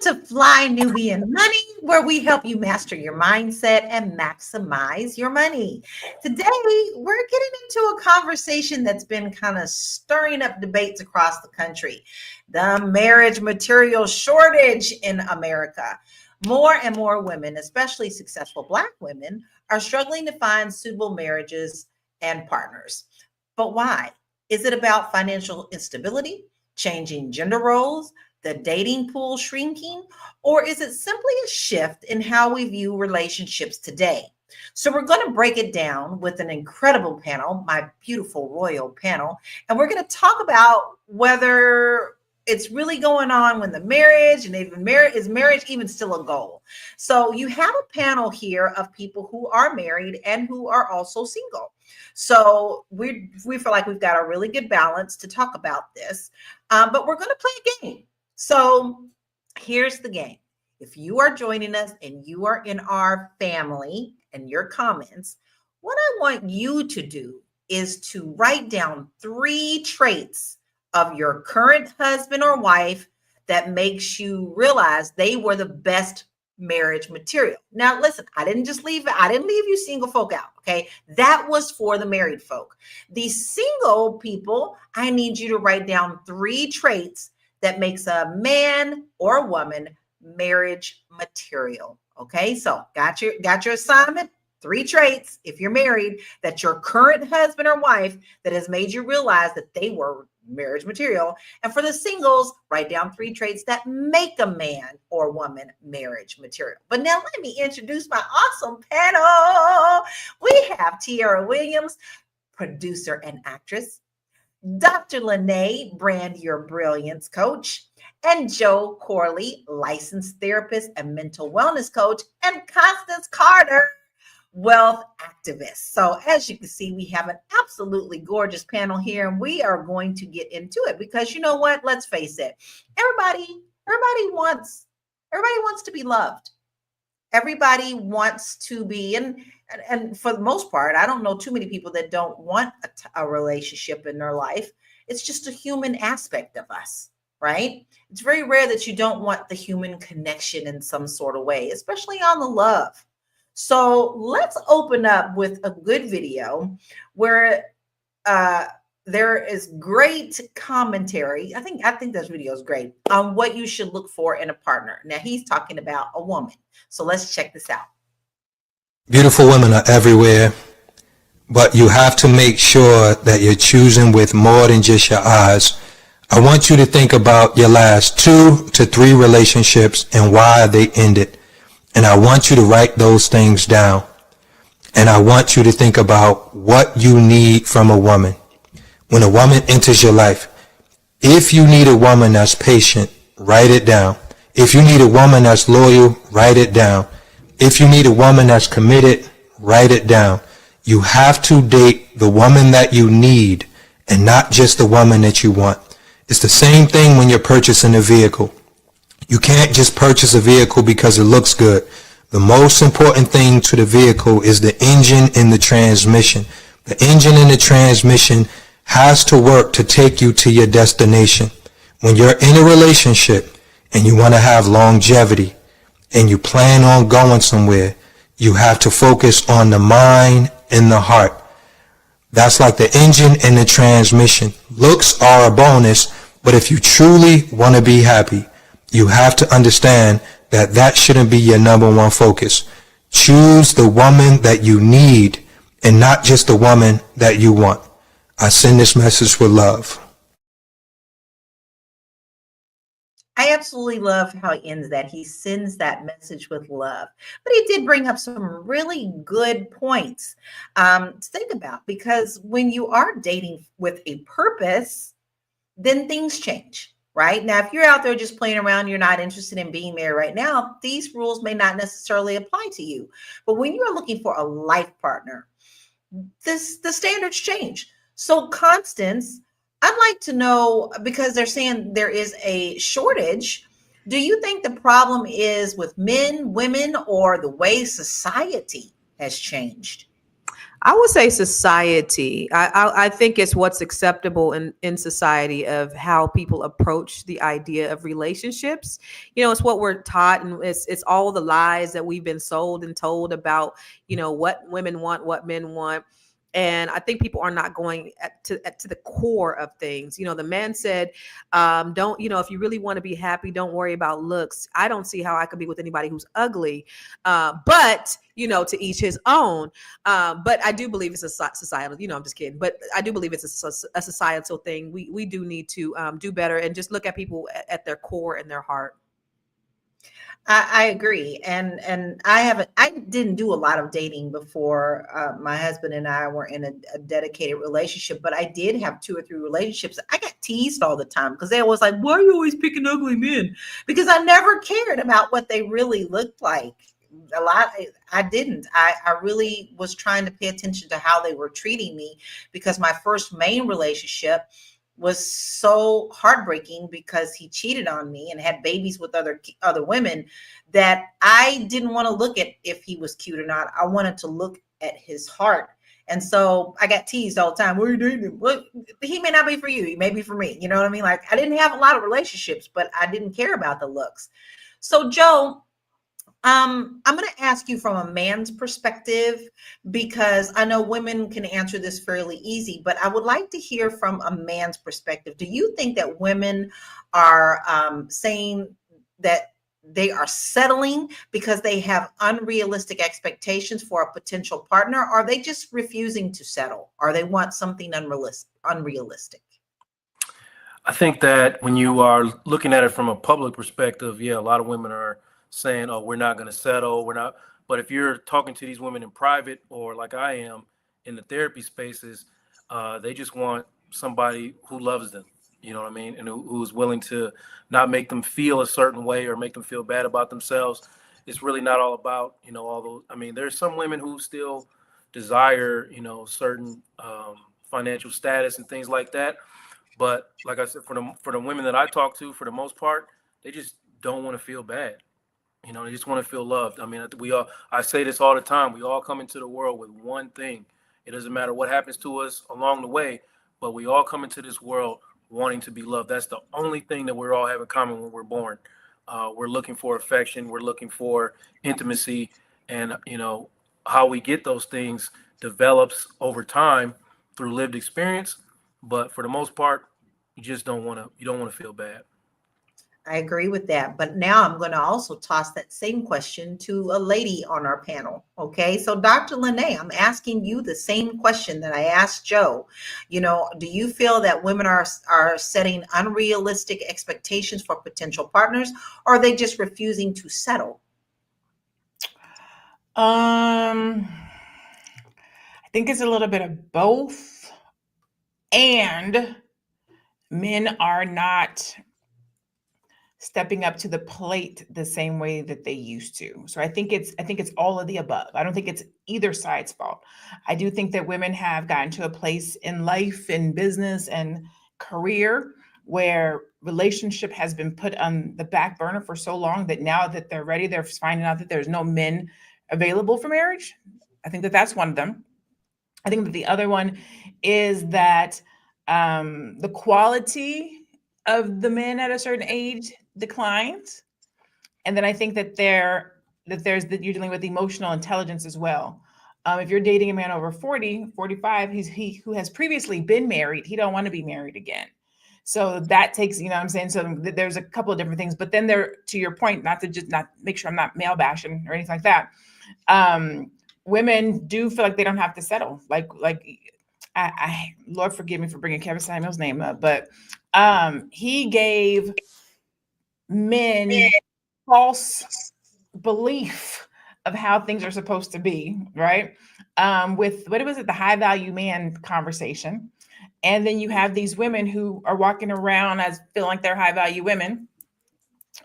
to Fly Nubian Money, where we help you master your mindset and maximize your money. Today, we're getting into a conversation that's been kind of stirring up debates across the country: the marriage material shortage in America. More and more women, especially successful Black women, are struggling to find suitable marriages and partners. But why? Is it about financial instability, changing gender roles, the dating pool shrinking, or is it simply a shift in how we view relationships today? So, we're going to break it down with an incredible panel, my beautiful royal panel, and we're going to talk about whether it's really going on when the marriage and even marriage is marriage even still a goal. So, you have a panel here of people who are married and who are also single. So we feel like we've got a really good balance to talk about this, but we're going to play a game. So here's the game. If you are joining us and you are in our family and your comments, what I want you to do is to write down 3 traits of your current husband or wife that makes you realize they were the best marriage material. Now, listen, I didn't leave you single folk out. Okay. That was for the married folk. The single people, I need you to write down 3 traits that makes a man or a woman marriage material. Okay. So got your assignment. 3 traits, if you're married, that your current husband or wife that has made you realize that they were marriage material. And for the singles, write down 3 traits that make a man or woman marriage material. But now let me introduce my awesome panel. We have Tiara Williams, producer and actress, Dr. LaNee, Brand Your Brilliance coach, and Joe Corley, licensed therapist and mental wellness coach, and Constance Carter, wealth activist. So as you can see, we have an absolutely gorgeous panel here, and we are going to get into it because you know what? Let's face it. Everybody wants to be loved. Everybody wants to be, and for the most part, I don't know too many people that don't want a relationship in their life. It's just a human aspect of us, right? It's very rare that you don't want the human connection in some sort of way, especially on the love. So let's open up with a good video where there is great commentary. I think this video is great on what you should look for in a partner. Now he's talking about a woman. So let's check this out. Beautiful women are everywhere, but you have to make sure that you're choosing with more than just your eyes. I want you to think about your last 2 to 3 relationships and why they ended. And I want you to write those things down. And I want you to think about what you need from a woman. When a woman enters your life, if you need a woman that's patient, write it down. If you need a woman that's loyal, write it down. If you need a woman that's committed, write it down. You have to date the woman that you need and not just the woman that you want. It's the same thing when you're purchasing a vehicle. You can't just purchase a vehicle because it looks good. The most important thing to the vehicle is the engine and the transmission. The engine and the transmission has to work to take you to your destination. When you're in a relationship and you want to have longevity and you plan on going somewhere, you have to focus on the mind and the heart. That's like the engine and the transmission. Looks are a bonus, but if you truly want to be happy, you have to understand that that shouldn't be your number one focus. Choose the woman that you need and not just the woman that you want. I send this message with love. I absolutely love how he ends that. He sends that message with love. But he did bring up some really good points to think about, because when you are dating with a purpose, then things change. Right now, if you're out there just playing around, you're not interested in being married right now, these rules may not necessarily apply to you. But when you're looking for a life partner, the standards change. So, Constance, I'd like to know, because they're saying there is a shortage. Do you think the problem is with men, women, or the way society has changed? I would say society. I think it's what's acceptable in society of how people approach the idea of relationships. You know, it's what we're taught, and it's all the lies that we've been sold and told about, you know, what women want, what men want. And I think people are not going to the core of things. You know, the man said, don't, you know, if you really want to be happy, don't worry about looks. I don't see how I could be with anybody who's ugly. But, you know, to each his own. But I do believe it's a societal, you know, I'm just kidding. But I do believe it's a societal thing. We do need to do better and just look at people at their core and their heart. I agree, and I didn't do a lot of dating before my husband and I were in a dedicated relationship, but I did have 2 or 3 relationships. I got teased all the time because they was like, "Why are you always picking ugly men?" Because I never cared about what they really looked like. A lot, I didn't. I really was trying to pay attention to how they were treating me because my first main relationship was so heartbreaking because he cheated on me and had babies with other women that I didn't want to look at if he was cute or not. I wanted to look at his heart. And so I got teased all the time. Where are you dating him? Well, he may not be for you. He may be for me. You know what I mean? Like I didn't have a lot of relationships, but I didn't care about the looks. So Joe, I'm going to ask you from a man's perspective because I know women can answer this fairly easy, but I would like to hear from a man's perspective. Do you think that women are saying that they are settling because they have unrealistic expectations for a potential partner? Or are they just refusing to settle? Or they want something unrealistic? I think that when you are looking at it from a public perspective, yeah, a lot of women are saying, "Oh, we're not going to settle. We're not." But if you're talking to these women in private, or like I am in the therapy spaces, they just want somebody who loves them. You know what I mean, and who's willing to not make them feel a certain way or make them feel bad about themselves. It's really not all about, you know, all those. I mean, there's some women who still desire, you know, certain financial status and things like that. But like I said, for the women that I talk to, for the most part, they just don't want to feel bad. You know, they just want to feel loved. I mean, I say this all the time. We all come into the world with one thing. It doesn't matter what happens to us along the way, but we all come into this world wanting to be loved. That's the only thing that we're all have in common when we're born. We're looking for affection. We're looking for intimacy, and you know how we get those things develops over time through lived experience. But for the most part, you just don't want to. You don't want to feel bad. I agree with that. But now I'm going to also toss that same question to a lady on our panel. Okay. So, Dr. LaNee, I'm asking you the same question that I asked Joe. You know, do you feel that women are setting unrealistic expectations for potential partners, or are they just refusing to settle? I think it's a little bit of both. And men are not stepping up to the plate the same way that they used to. So I think it's all of the above. I don't think it's either side's fault. I do think that women have gotten to a place in life and business and career where relationship has been put on the back burner for so long that now that they're ready, they're finding out that there's no men available for marriage. I think that that's one of them. I think that the other one is that the quality of the men at a certain age declines. And then I think that you're dealing with emotional intelligence as well. If you're dating a man over 40, 45, he who has previously been married, he don't want to be married again. So that takes, you know what I'm saying? So there's a couple of different things, but then to your point, not make sure I'm not male bashing or anything like that. Women do feel like they don't have to settle. I Lord forgive me for bringing Kevin Samuel's name up, but he gave men false belief of how things are supposed to be, right? With what was it, the high value man conversation. And then you have these women who are walking around as feeling like they're high value women.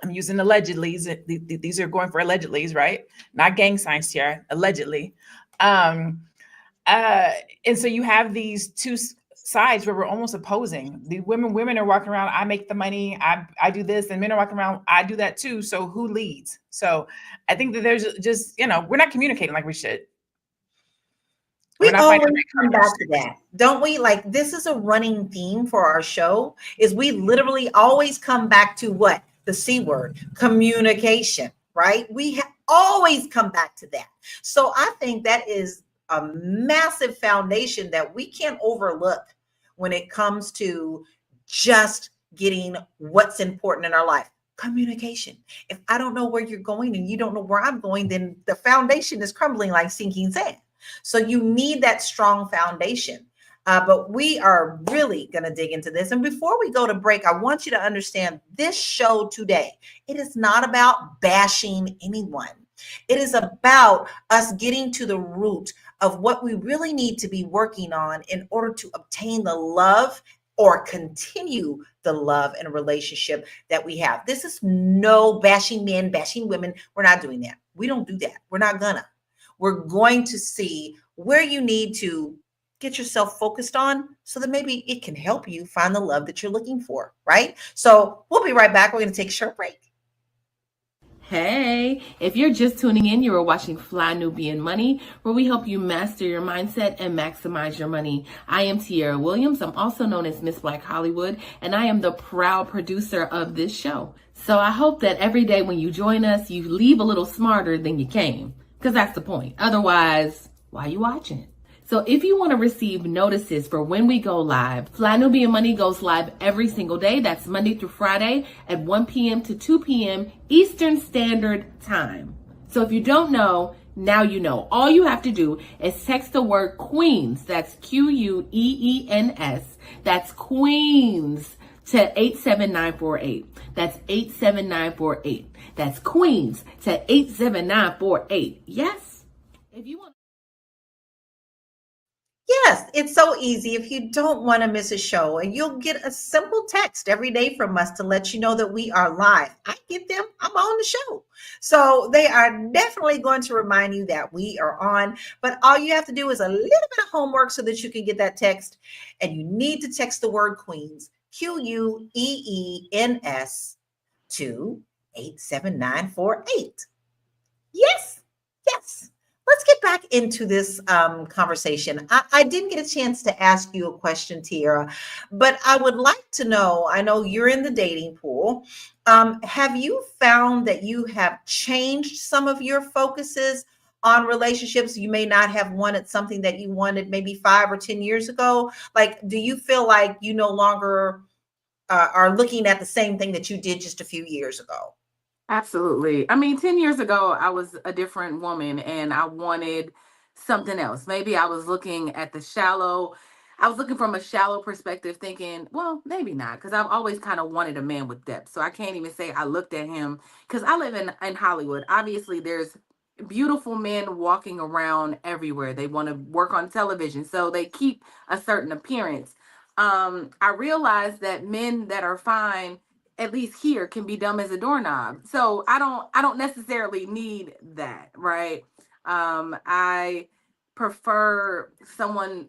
I'm using allegedly. These are going for allegedly, right? Not gang signs here, allegedly. And so you have these two sides where we're almost opposing. The women are walking around, I make the money, I do this, and men are walking around, I do that too. So who leads? So I think that there's just, we're not communicating like we should. We're We not fighting always that come kind of back to that, don't we? Like, this is a running theme for our show, is we literally always come back to what? The C word, communication, right? Always come back to that. So I think that is a massive foundation that we can't overlook when it comes to just getting what's important in our life. Communication. If I don't know where you're going and you don't know where I'm going, then the foundation is crumbling like sinking sand. So you need that strong foundation. But we are really going to dig into this. And before we go to break, I want you to understand this show today. It is not about bashing anyone. It is about us getting to the root of what we really need to be working on in order to obtain the love or continue the love and relationship that we have. This is no bashing men, bashing women. We're not doing that. We don't do that. We're not gonna. We're going to see where you need to get yourself focused on so that maybe it can help you find the love that you're looking for, right? So we'll be right back. We're going to take a short break. Hey, if you're just tuning in, you are watching Fly Nubian Money, where we help you master your mindset and maximize your money. I am Tiara Williams. I'm also known as Miss Black Hollywood, and I am the proud producer of this show. So I hope that every day when you join us, you leave a little smarter than you came, because that's the point. Otherwise, why are you watching? So if you want to receive notices for when we go live, Fly Nubian Money goes live every single day. That's Monday through Friday at 1 p.m. to 2 p.m. Eastern Standard Time. So if you don't know, now you know. All you have to do is text the word Queens. That's Queens. That's Queens to 87948. That's 87948. That's Queens to 87948. Yes? If you want. Yes, it's so easy if you don't want to miss a show, and you'll get a simple text every day from us to let you know that we are live. I get them, I'm on the show. So they are definitely going to remind you that we are on, but all you have to do is a little bit of homework so that you can get that text, and you need to text the word Queens, Queens, to 87948. Yes, yes. Let's get back into this conversation. I didn't get a chance to ask you a question, Tiara, but I would like to know, I know you're in the dating pool. Have you found that you have changed some of your focuses on relationships? You may not have wanted something that you wanted maybe 5 or 10 years ago. Like, do you feel like you no longer are looking at the same thing that you did just a few years ago? Absolutely. I mean, 10 years ago, I was a different woman and I wanted something else. Maybe I was looking at I was looking from a shallow perspective, thinking, well, maybe not, because I've always kind of wanted a man with depth. So I can't even say I looked at him because I live in Hollywood. Obviously, there's beautiful men walking around everywhere. They want to work on television, so they keep a certain appearance. I realized that men that are fine, at least here, can be dumb as a doorknob. So I don't necessarily need that, right? I prefer someone,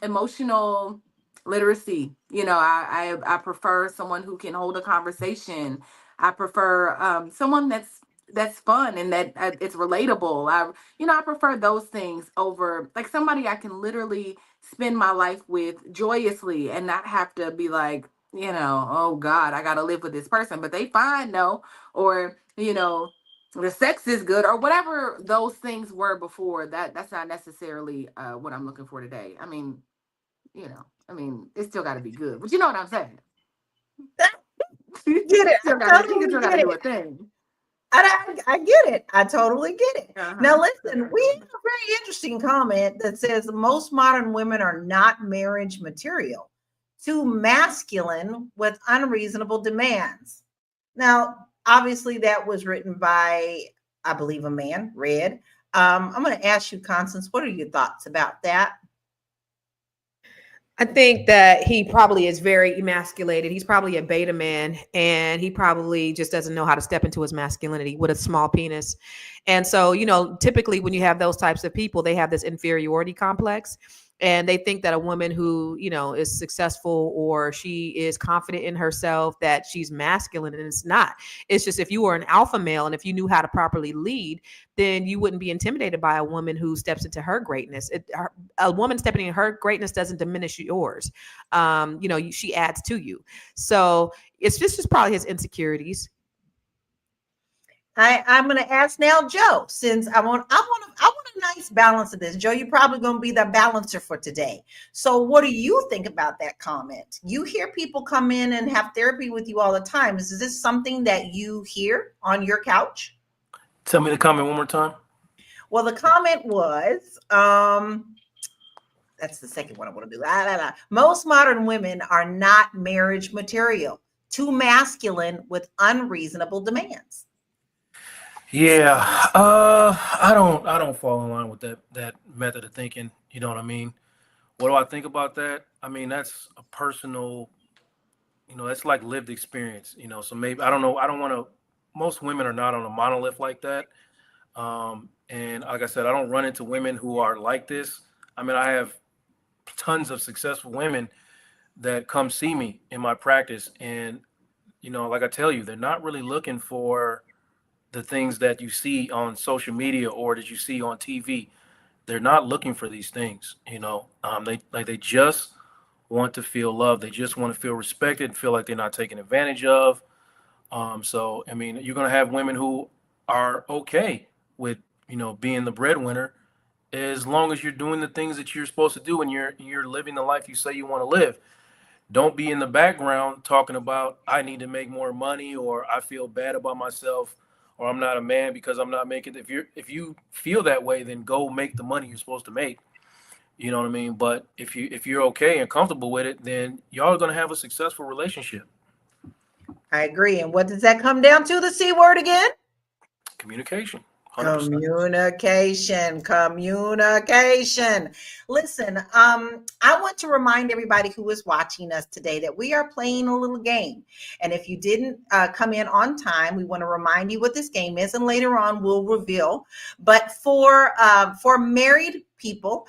emotional literacy. I prefer someone who can hold a conversation. I prefer someone that's fun and that it's relatable. I prefer those things over like somebody I can literally spend my life with joyously and not have to be like, oh God, I gotta live with this person, but they fine, no, or the sex is good, or whatever those things were before. That's not necessarily what I'm looking for today. I mean, it's still got to be good, but you know what I'm saying. Get it? Still I gotta, totally you still get gotta it. do a thing. I get it. I totally get it. Uh-huh. Now, listen, we have a very interesting comment that says most modern women are not marriage material, too masculine with unreasonable demands. Now, obviously, that was written by, I believe, a man, Red. I'm going to ask you, Constance, what are your thoughts about that? I think that he probably is very emasculated. He's probably a beta man, and he probably just doesn't know how to step into his masculinity with a small penis. And so, typically when you have those types of people, they have this inferiority complex. And they think that a woman who, you know, is successful or she is confident in herself, that she's masculine, and it's not. It's just, if you were an alpha male and if you knew how to properly lead, then you wouldn't be intimidated by a woman who steps into her greatness. A woman stepping in her greatness doesn't diminish yours. You know, she adds to you. So it's just probably his insecurities. I'm going to ask now Joe, since I want a nice balance of this. Joe, you're probably going to be the balancer for today. So what do you think about that comment? You hear people come in and have therapy with you all the time. Is this something that you hear on your couch? Tell me the comment one more time. Well, the comment was, that's the second one I want to do. Most modern women are not marriage material, too masculine with unreasonable demands. Yeah, I don't fall in line with that method of thinking. You know what I mean? What do I think about that? I mean, that's a personal, you know, that's like lived experience. You know, so maybe I don't know. I don't want to. Most women are not on a monolith like that. And like I said, I don't run into women who are like this. I mean, I have tons of successful women that come see me in my practice, and you know, like I tell you, they're not really looking for the things that you see on social media or that you see on TV. They're not looking for these things, you know. They just want to feel loved. They just want to feel respected, feel like they're not taken advantage of. So I mean, you're gonna have women who are okay with, you know, being the breadwinner, as long as you're doing the things that you're supposed to do and you're living the life you say you want to live. Don't be in the background talking about I need to make more money, or I feel bad about myself, or I'm not a man because I'm not making. If you feel that way, then go make the money you're supposed to make. You know what I mean? But if you're okay and comfortable with it, then y'all are gonna have a successful relationship. I agree. And what does that come down to? The C word again? Communication. 100%. Communication. Listen, I want to remind everybody who is watching us today that we are playing a little game. And if you didn't come in on time, we want to remind you what this game is, and later on we'll reveal. But for married people,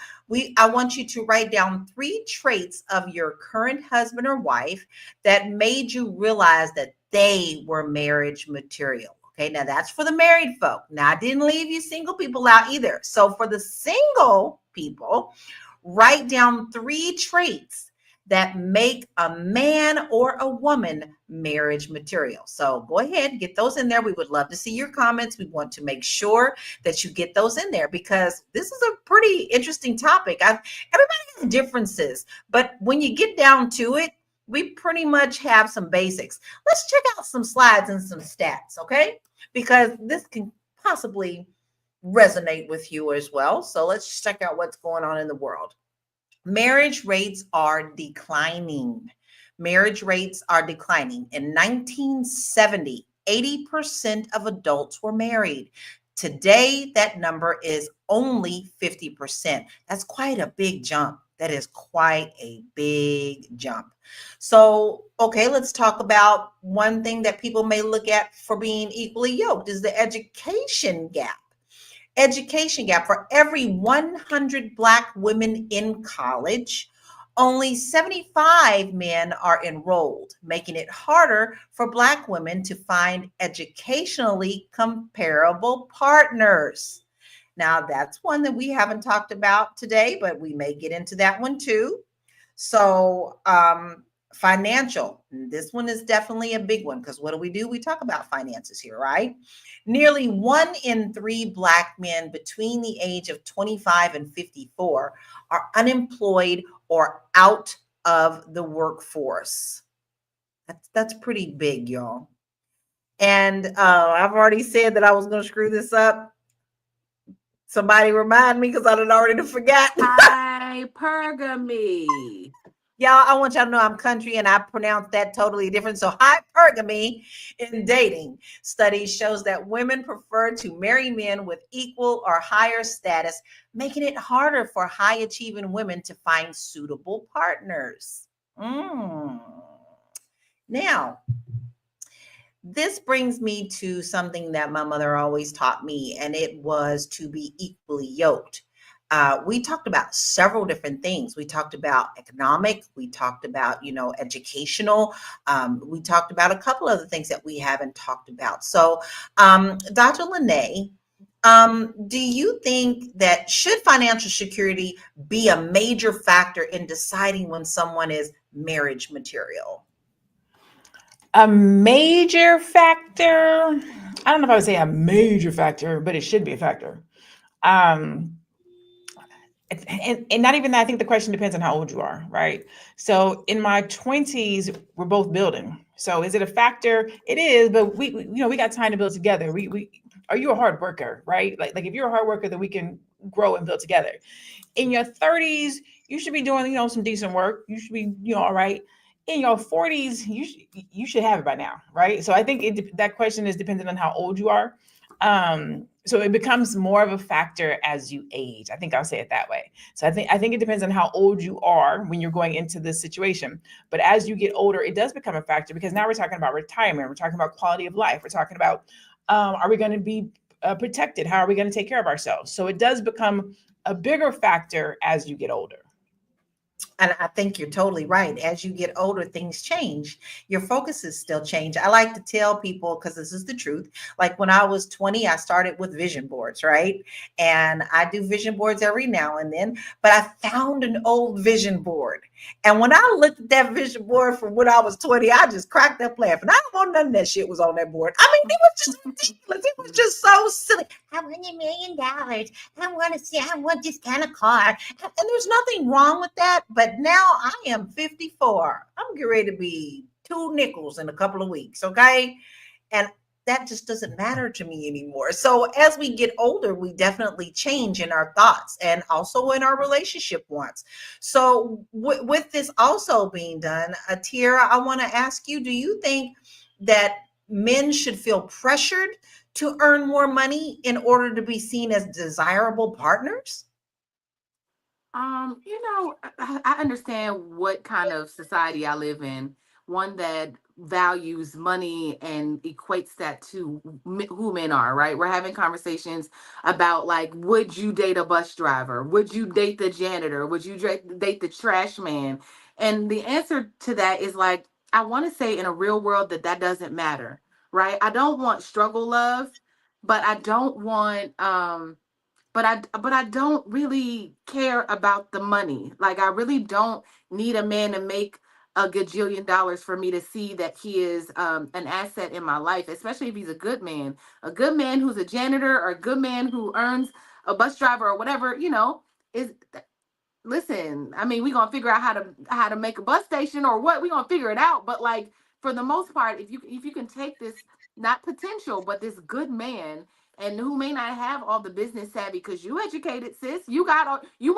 I want you to write down 3 traits of your current husband or wife that made you realize that they were marriage material. Okay, now that's for the married folk. Now, I didn't leave you single people out either. So for the single people, write down 3 traits that make a man or a woman marriage material. So go ahead, get those in there. We would love to see your comments. We want to make sure that you get those in there, because this is a pretty interesting topic. Everybody has differences, but when you get down to it, we pretty much have some basics. Let's check out some slides and some stats, okay? Because this can possibly resonate with you as well. So let's check out what's going on in the world. Marriage rates are declining. Marriage rates are declining. In 1970, 80% of adults were married. Today, that number is only 50%. That's quite a big jump. That is quite a big jump. So, okay, let's talk about one thing that people may look at for being equally yoked is the education gap. Education gap. For every 100 Black women in college, only 75 men are enrolled, making it harder for Black women to find educationally comparable partners. Now, that's one that we haven't talked about today, but we may get into that one too. So, financial. This one is definitely a big one, because what do? We talk about finances here, right? Nearly 1 in 3 Black men between the age of 25 and 54 are unemployed or out of the workforce. That's pretty big, y'all. And I've already said that I was going to screw this up. Somebody remind me, because I done already forgot. Hypergamy. Y'all, I want y'all to know I'm country and I pronounce that totally different. So hypergamy in dating. Studies shows that women prefer to marry men with equal or higher status, making it harder for high achieving women to find suitable partners. Now, this brings me to something that my mother always taught me, and it was to be equally yoked. we talked about several different things. We talked about economic, we talked about, educational, we talked about a couple other things that we haven't talked about. So, Dr. LaNee, do you think that should financial security be a major factor in deciding when someone is marriage material? A major factor. I don't know if I would say a major factor, but it should be a factor. And not even that. I think the question depends on how old you are, right? So in my 20s, we're both building. So is it a factor? It is, but we got time to build together. We are you a hard worker, right? Like if you're a hard worker, then we can grow and build together. In your 30s, you should be doing, some decent work. You should be, all right. In your 40s, you should have it by now, right? So I think that question is dependent on how old you are. So it becomes more of a factor as you age. I think I'll say it that way. So I think it depends on how old you are when you're going into this situation. But as you get older, it does become a factor because now we're talking about retirement. We're talking about quality of life. We're talking about, are we going to be protected? How are we going to take care of ourselves? So it does become a bigger factor as you get older. And I think you're totally right. As you get older, things change. Your focuses still change. I like to tell people, because this is the truth, like when I was 20, I started with vision boards, right? And I do vision boards every now and then, but I found an old vision board. And when I looked at that vision board from when I was 20, I just cracked up laughing. I don't want none of that shit was on that board. I mean, it was just ridiculous. It was just so silly. I want $1 million. I want this kind of car. And there's nothing wrong with that. But now I am 54. I'm getting ready to be 2 nickels in a couple of weeks. Okay. And that just doesn't matter to me anymore. So as we get older, we definitely change in our thoughts and also in our relationship wants. So with this also being done, Tiara, I want to ask you, do you think that men should feel pressured to earn more money in order to be seen as desirable partners? I understand what kind of society I live in, one that values money and equates that to who men are, right? We're having conversations about like, would you date a bus driver? Would you date the janitor? Would you date the trash man? And the answer to that is like, I want to say in a real world that doesn't matter, right? I don't want struggle love, but I don't want, but I don't really care about the money. Like I really don't need a man to make a gajillion dollars for me to see that he is an asset in my life, especially if he's a good man who's a janitor or a good man who earns a bus driver or whatever, is listen, I mean, we're gonna figure out how to make a bus station or what, we're gonna figure it out. But like for the most part, if you can take this not potential, but this good man and who may not have all the business savvy because you educated, sis. You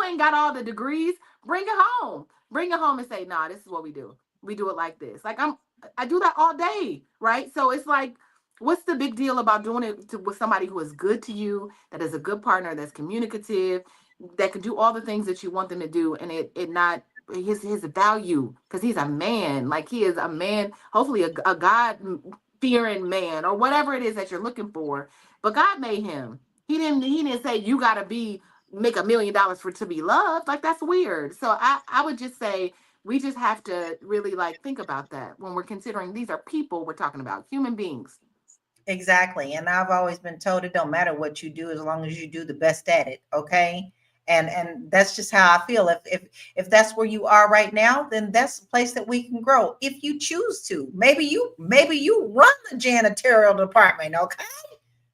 ain't got all the degrees, bring it home. Bring it home and say, nah, this is what we do. We do it like this. Like I do that all day, right? So it's like, what's the big deal about doing it with somebody who is good to you, that is a good partner, that's communicative, that can do all the things that you want them to do, and it not his value, because he's a man. Like he is a man, hopefully a God fearing man or whatever it is that you're looking for. But God made him. He didn't say you gotta make $1 million to be loved. Like that's weird. So I would just say we just have to really like think about that when we're considering these are people we're talking about, human beings. Exactly. And I've always been told it don't matter what you do as long as you do the best at it. Okay. And that's just how I feel. If that's where you are right now, then that's a place that we can grow if you choose to. Maybe you run the janitorial department, okay?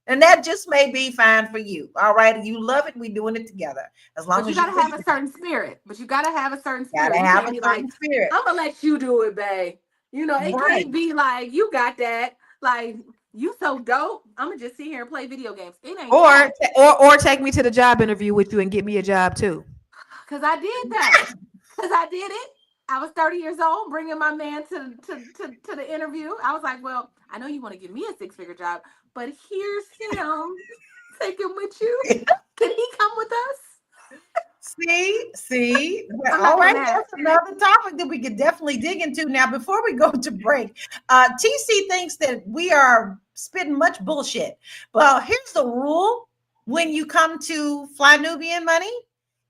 And that just may be fine for you. All right. You love it. We're doing it together. As long But you as gotta have a certain spirit. gotta You have can't a be like, certain spirit. I'm gonna let you do it, babe. It Right. can't be like you got that. Like you so dope. I'm gonna just sit here and play video games. It ain't that. Or take me to the job interview with you and get me a job too. Cause I did that. Cause I did it. I was 30 years old, bringing my man to the interview. I was like, well, I know you want to give me a 6-figure job, but here's him. Take him with you. Can he come with us? See. I'm All not right, doing that. that's another topic that we could definitely dig into. Now, before we go to break, TC thinks that we are spitting much bullshit. Well, here's the rule when you come to Fly Nubian Money.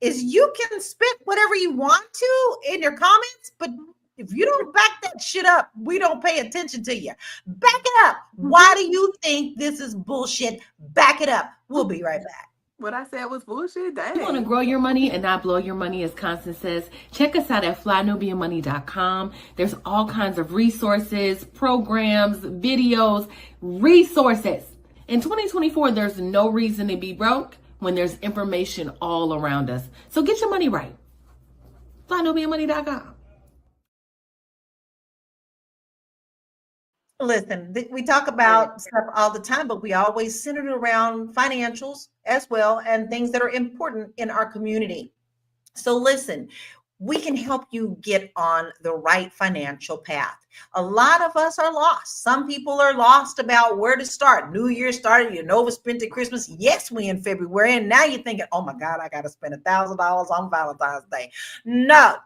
is you can spit whatever you want to in your comments, but if you don't back that shit up, we don't pay attention to you. Back it up. Why do you think this is bullshit? Back it up. We'll be right back. What I said was bullshit. Dang. You want to grow your money and not blow your money, as Constance says? Check us out at flynubianmoney.com. There's all kinds of resources, programs, videos, resources. In 2024, there's no reason to be broke when there's information all around us. So get your money right. flynubianmoney.com. Listen, we talk about stuff all the time, but we always center it around financials as well and things that are important in our community. So listen, we can help you get on the right financial path. A lot of us are lost. Some people are lost about where to start. New Year started, you overspent at Christmas. Yes, we in February, and now you're thinking, oh my God, I got to spend $1,000 on Valentine's Day. No.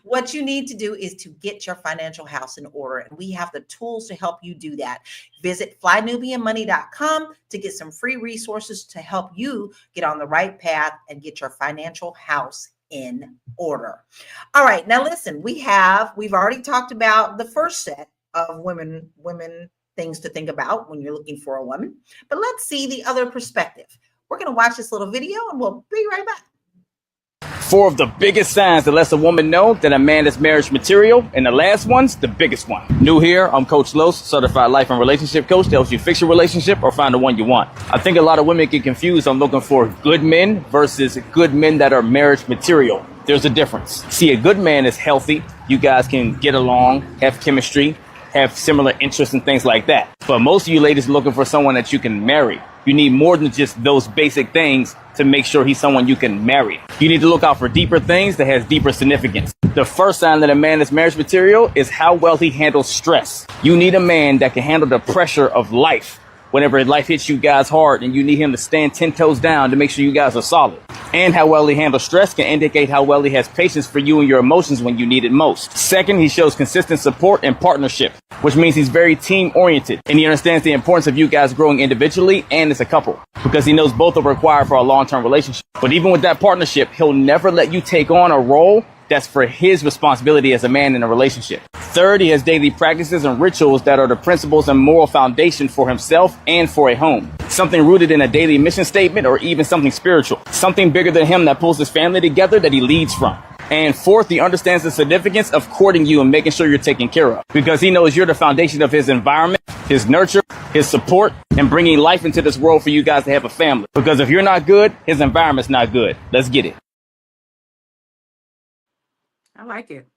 What you need to do is to get your financial house in order, and we have the tools to help you do that. Visit flynubianmoney.com to get some free resources to help you get on the right path and get your financial house in order. All right, now listen, we've already talked about the first set of women things to think about when you're looking for a woman, but let's see the other perspective. We're going to watch this little video and we'll be right back. 4 of the biggest signs that lets a woman know that a man is marriage material, and the last one's the biggest one. New here, I'm Coach Los, certified life and relationship coach that helps you fix your relationship or find the one you want. I think a lot of women get confused on looking for good men versus good men that are marriage material. There's a difference. See, a good man is healthy. You guys can get along, have chemistry, have similar interests and things like that. But most of you ladies are looking for someone that you can marry. You need more than just those basic things to make sure he's someone you can marry. You need to look out for deeper things that has deeper significance. The first sign that a man is marriage material is how well he handles stress. You need a man that can handle the pressure of life. Whenever life hits you guys hard, and you need him to stand 10 toes down to make sure you guys are solid. And how well he handles stress can indicate how well he has patience for you and your emotions when you need it most. Second, he shows consistent support and partnership, which means he's very team oriented, and he understands the importance of you guys growing individually and as a couple, because he knows both are required for a long-term relationship. But even with that partnership, he'll never let you take on a role that's for his responsibility as a man in a relationship. Third, he has daily practices and rituals that are the principles and moral foundation for himself and for a home. Something rooted in a daily mission statement or even something spiritual. Something bigger than him that pulls his family together that he leads from. And fourth, he understands the significance of courting you and making sure you're taken care of, because he knows you're the foundation of his environment, his nurture, his support, and bringing life into this world for you guys to have a family. Because if you're not good, his environment's not good. Let's get it. I like it.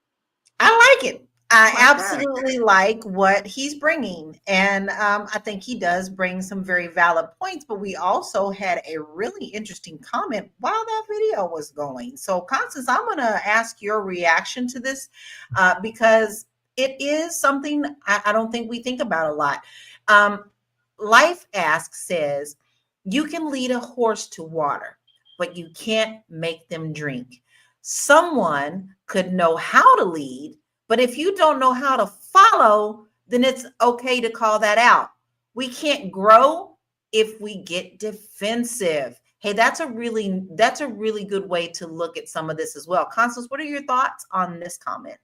I like it. I Like absolutely like what he's bringing. And I think he does bring some very valid points, but we also had a really interesting comment while that video was going. So Constance, I'm going to ask your reaction to this because it is something I don't think we think about a lot. Life Ask says, you can lead a horse to water, but you can't make them drink. Someone could know how to lead, but if you don't know how to follow, then it's okay to call that out. We can't grow if we get defensive. Hey, that's a really good way to look at some of this as well. Constance, what are your thoughts on this comment?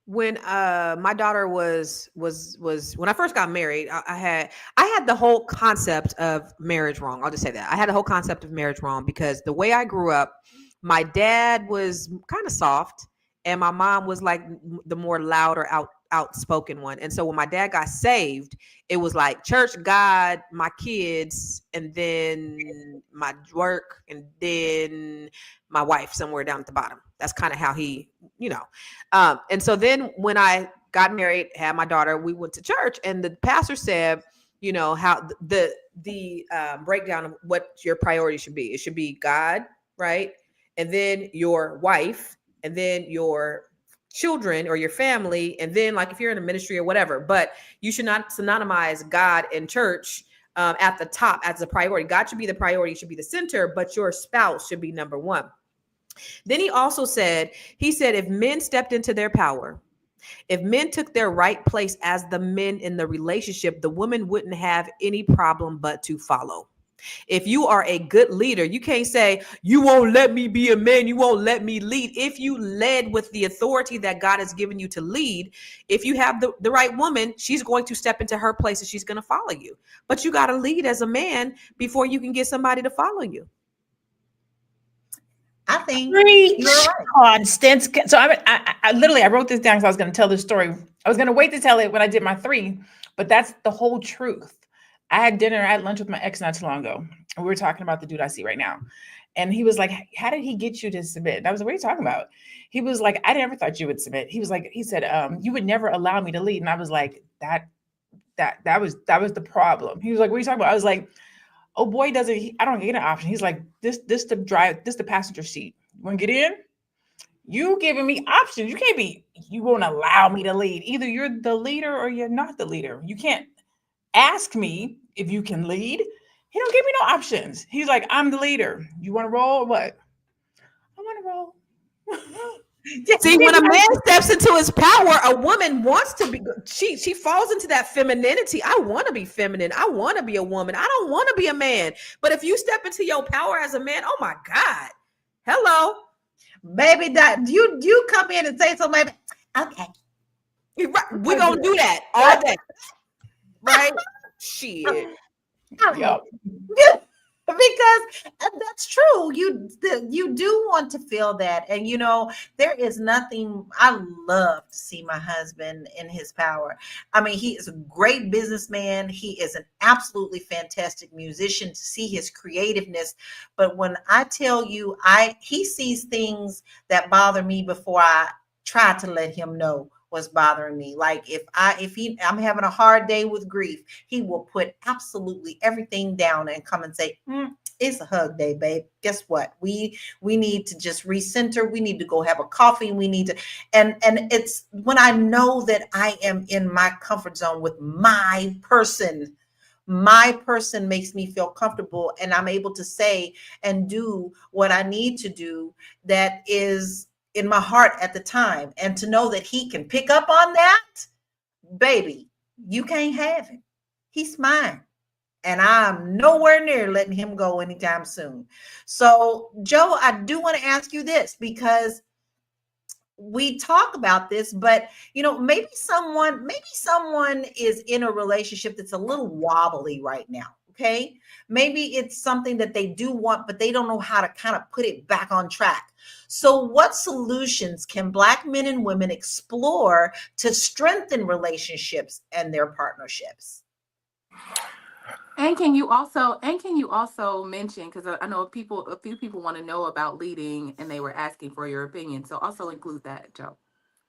When my daughter was when I first got married, I had the whole concept of marriage wrong. I'll just say that. I had the whole concept of marriage wrong because the way I grew up, my dad was kind of soft and my mom was like the more louder outspoken one. And so when my dad got saved, it was like church, God, my kids, and then my work, and then my wife somewhere down at the bottom. That's kind of how he, and so then when I got married, had my daughter, we went to church, and the pastor said, how the breakdown of what your priority should be. It should be God, right? And then your wife, and then your children or your family, and then like if you're in a ministry or whatever, but you should not synonymize God and church at the top as a priority. God should be the priority, should be the center, but your spouse should be number one. Then he also said, if men stepped into their power, if men took their right place as the men in the relationship, the woman wouldn't have any problem but to follow. If you are a good leader, you can't say, you won't let me be a man, you won't let me lead. If you led with the authority that God has given you to lead, if you have the right woman, she's going to step into her place and she's going to follow you. But you got to lead as a man before you can get somebody to follow you. I think Preach, you're right. Constance. So I literally, I wrote this down because I was going to tell this story. I was going to wait to tell it when I did my 3, but that's the whole truth. I had lunch with my ex not too long ago, and we were talking about the dude I see right now. And he was like, how did he get you to submit? And I was like, what are you talking about? He was like, I never thought you would submit. He said, you would never allow me to lead. And I was like, that was the problem. He was like, what are you talking about? I was like, oh boy, I don't get an option. He's like, this the passenger seat. You want to get in? You giving me options. You won't allow me to lead. Either you're the leader or you're not the leader. You can't ask me if you can lead. He don't give me no options. He's like, I'm the leader. You want to roll or what? I want to roll. See, when a man steps into his power, a woman wants to be, she falls into that femininity. I want to be feminine. I want to be a woman. I don't want to be a man. But if you step into your power as a man, oh my God. Hello. Baby, that you come in and say something like, okay. We're going to do that all day. Right? Shit. Yep. Because that's true. You do want to feel that. And there is nothing. I love to see my husband in his power. I mean, he is a great businessman. He is an absolutely fantastic musician, to see his creativeness. But when I tell you, he sees things that bother me before I try to let him know what's bothering me. Like if I'm having a hard day with grief, he will put absolutely everything down and come and say, it's a hug day, babe. Guess what? We need to just recenter. We need to go have a coffee. We need to, and it's when I know that I am in my comfort zone with my person. My person makes me feel comfortable, and I'm able to say and do what I need to do that is in my heart at the time. And to know that he can pick up on that, baby, you can't have him. He's mine. And I'm nowhere near letting him go anytime soon. So, Joe, I do want to ask you this, because we talk about this, but maybe someone is in a relationship that's a little wobbly right now. Okay. Maybe it's something that they do want, but they don't know how to kind of put it back on track. So what solutions can Black men and women explore to strengthen relationships and their partnerships? And can you also mention, because I know a few people want to know about leading and they were asking for your opinion. So also include that, Joe,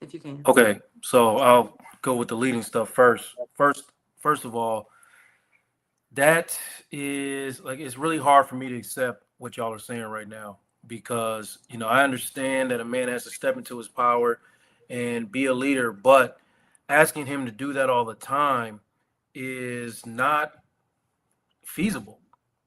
if you can. Okay, so I'll go with the leading stuff first. First of all, that is like, it's really hard for me to accept what y'all are saying right now, because I understand that a man has to step into his power and be a leader, but asking him to do that all the time is not feasible.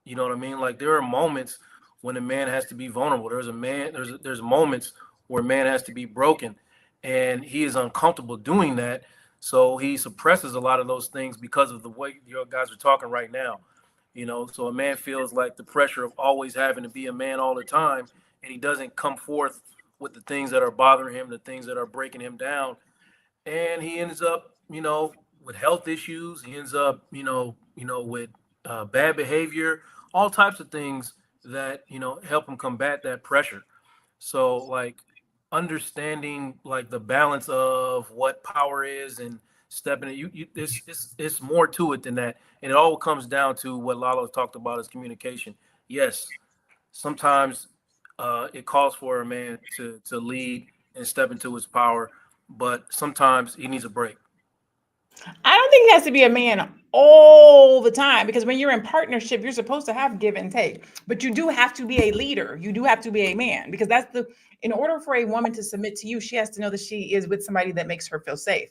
You know what I mean? Like, there are moments when a man has to be vulnerable. There's moments where a man has to be broken, and he is uncomfortable doing that. So he suppresses a lot of those things because of the way you guys are talking right now. So a man feels like the pressure of always having to be a man all the time, and he doesn't come forth with the things that are bothering him, the things that are breaking him down. And he ends up, with health issues. He ends up, with bad behavior, all types of things that, help him combat that pressure. So, like, understanding like the balance of what power is and stepping it, it's more to it than that. And it all comes down to what Lalo talked about, is communication. Yes, sometimes it calls for a man to lead and step into his power, but sometimes he needs a break. I don't think he has to be a man all the time, because when you're in partnership, you're supposed to have give and take, but you do have to be a leader. You do have to be a man, because in order for a woman to submit to you, she has to know that she is with somebody that makes her feel safe.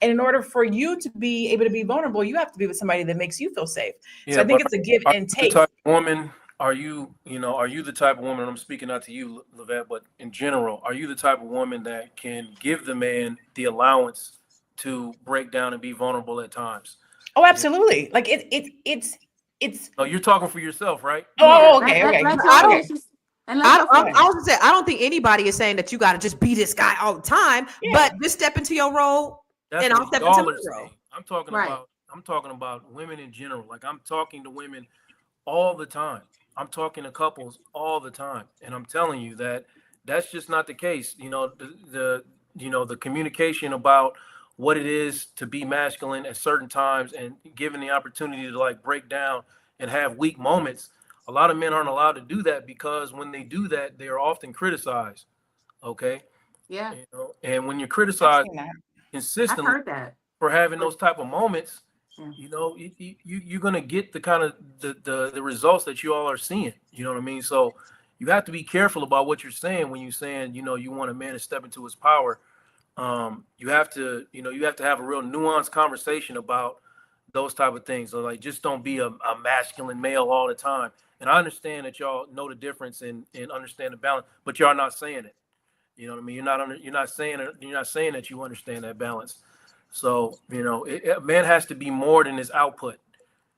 And in order for you to be able to be vulnerable, you have to be with somebody that makes you feel safe. Yeah, so I think it's a give and take. The type of woman, are you the type of woman, I'm speaking not to you, Levette, but in general, are you the type of woman that can give the man the allowance to break down and be vulnerable at times? Oh, absolutely. Like it's it's Oh, you're talking for yourself, right? oh, okay, okay. Let So, Joe okay. finish. And I let's go. was gonna say, I don't think anybody is saying that you got to just be this guy all the time, Yeah. but just step into your role, That's and I'll what step into y'all my are role. saying. I'm talking Right. about women in general. Like I'm talking to women all the time. I'm talking to couples all the time, and I'm telling you that that's just not the case. You know, the communication about what it is to be masculine at certain times and given the opportunity to like break down and have weak moments. A lot of men aren't allowed to do that because when they do that, they are often criticized. Okay, Yeah, you know, and when you're I've criticized seen that. I've consistently heard that. for having those type of moments, Yeah. you know, you're gonna get the kind of the results that you all are seeing. You know what I mean? So you have to be careful about what you're saying when you're saying, you know, you want a man to step into his power. You have to, you have to have a real nuanced conversation about those type of things. So like, just don't be a masculine male all the time. And I understand that y'all know the difference and understand the balance, but y'all not saying it. You know what I mean? You're not saying it. You're not saying that you understand that balance. So, a man has to be more than his output.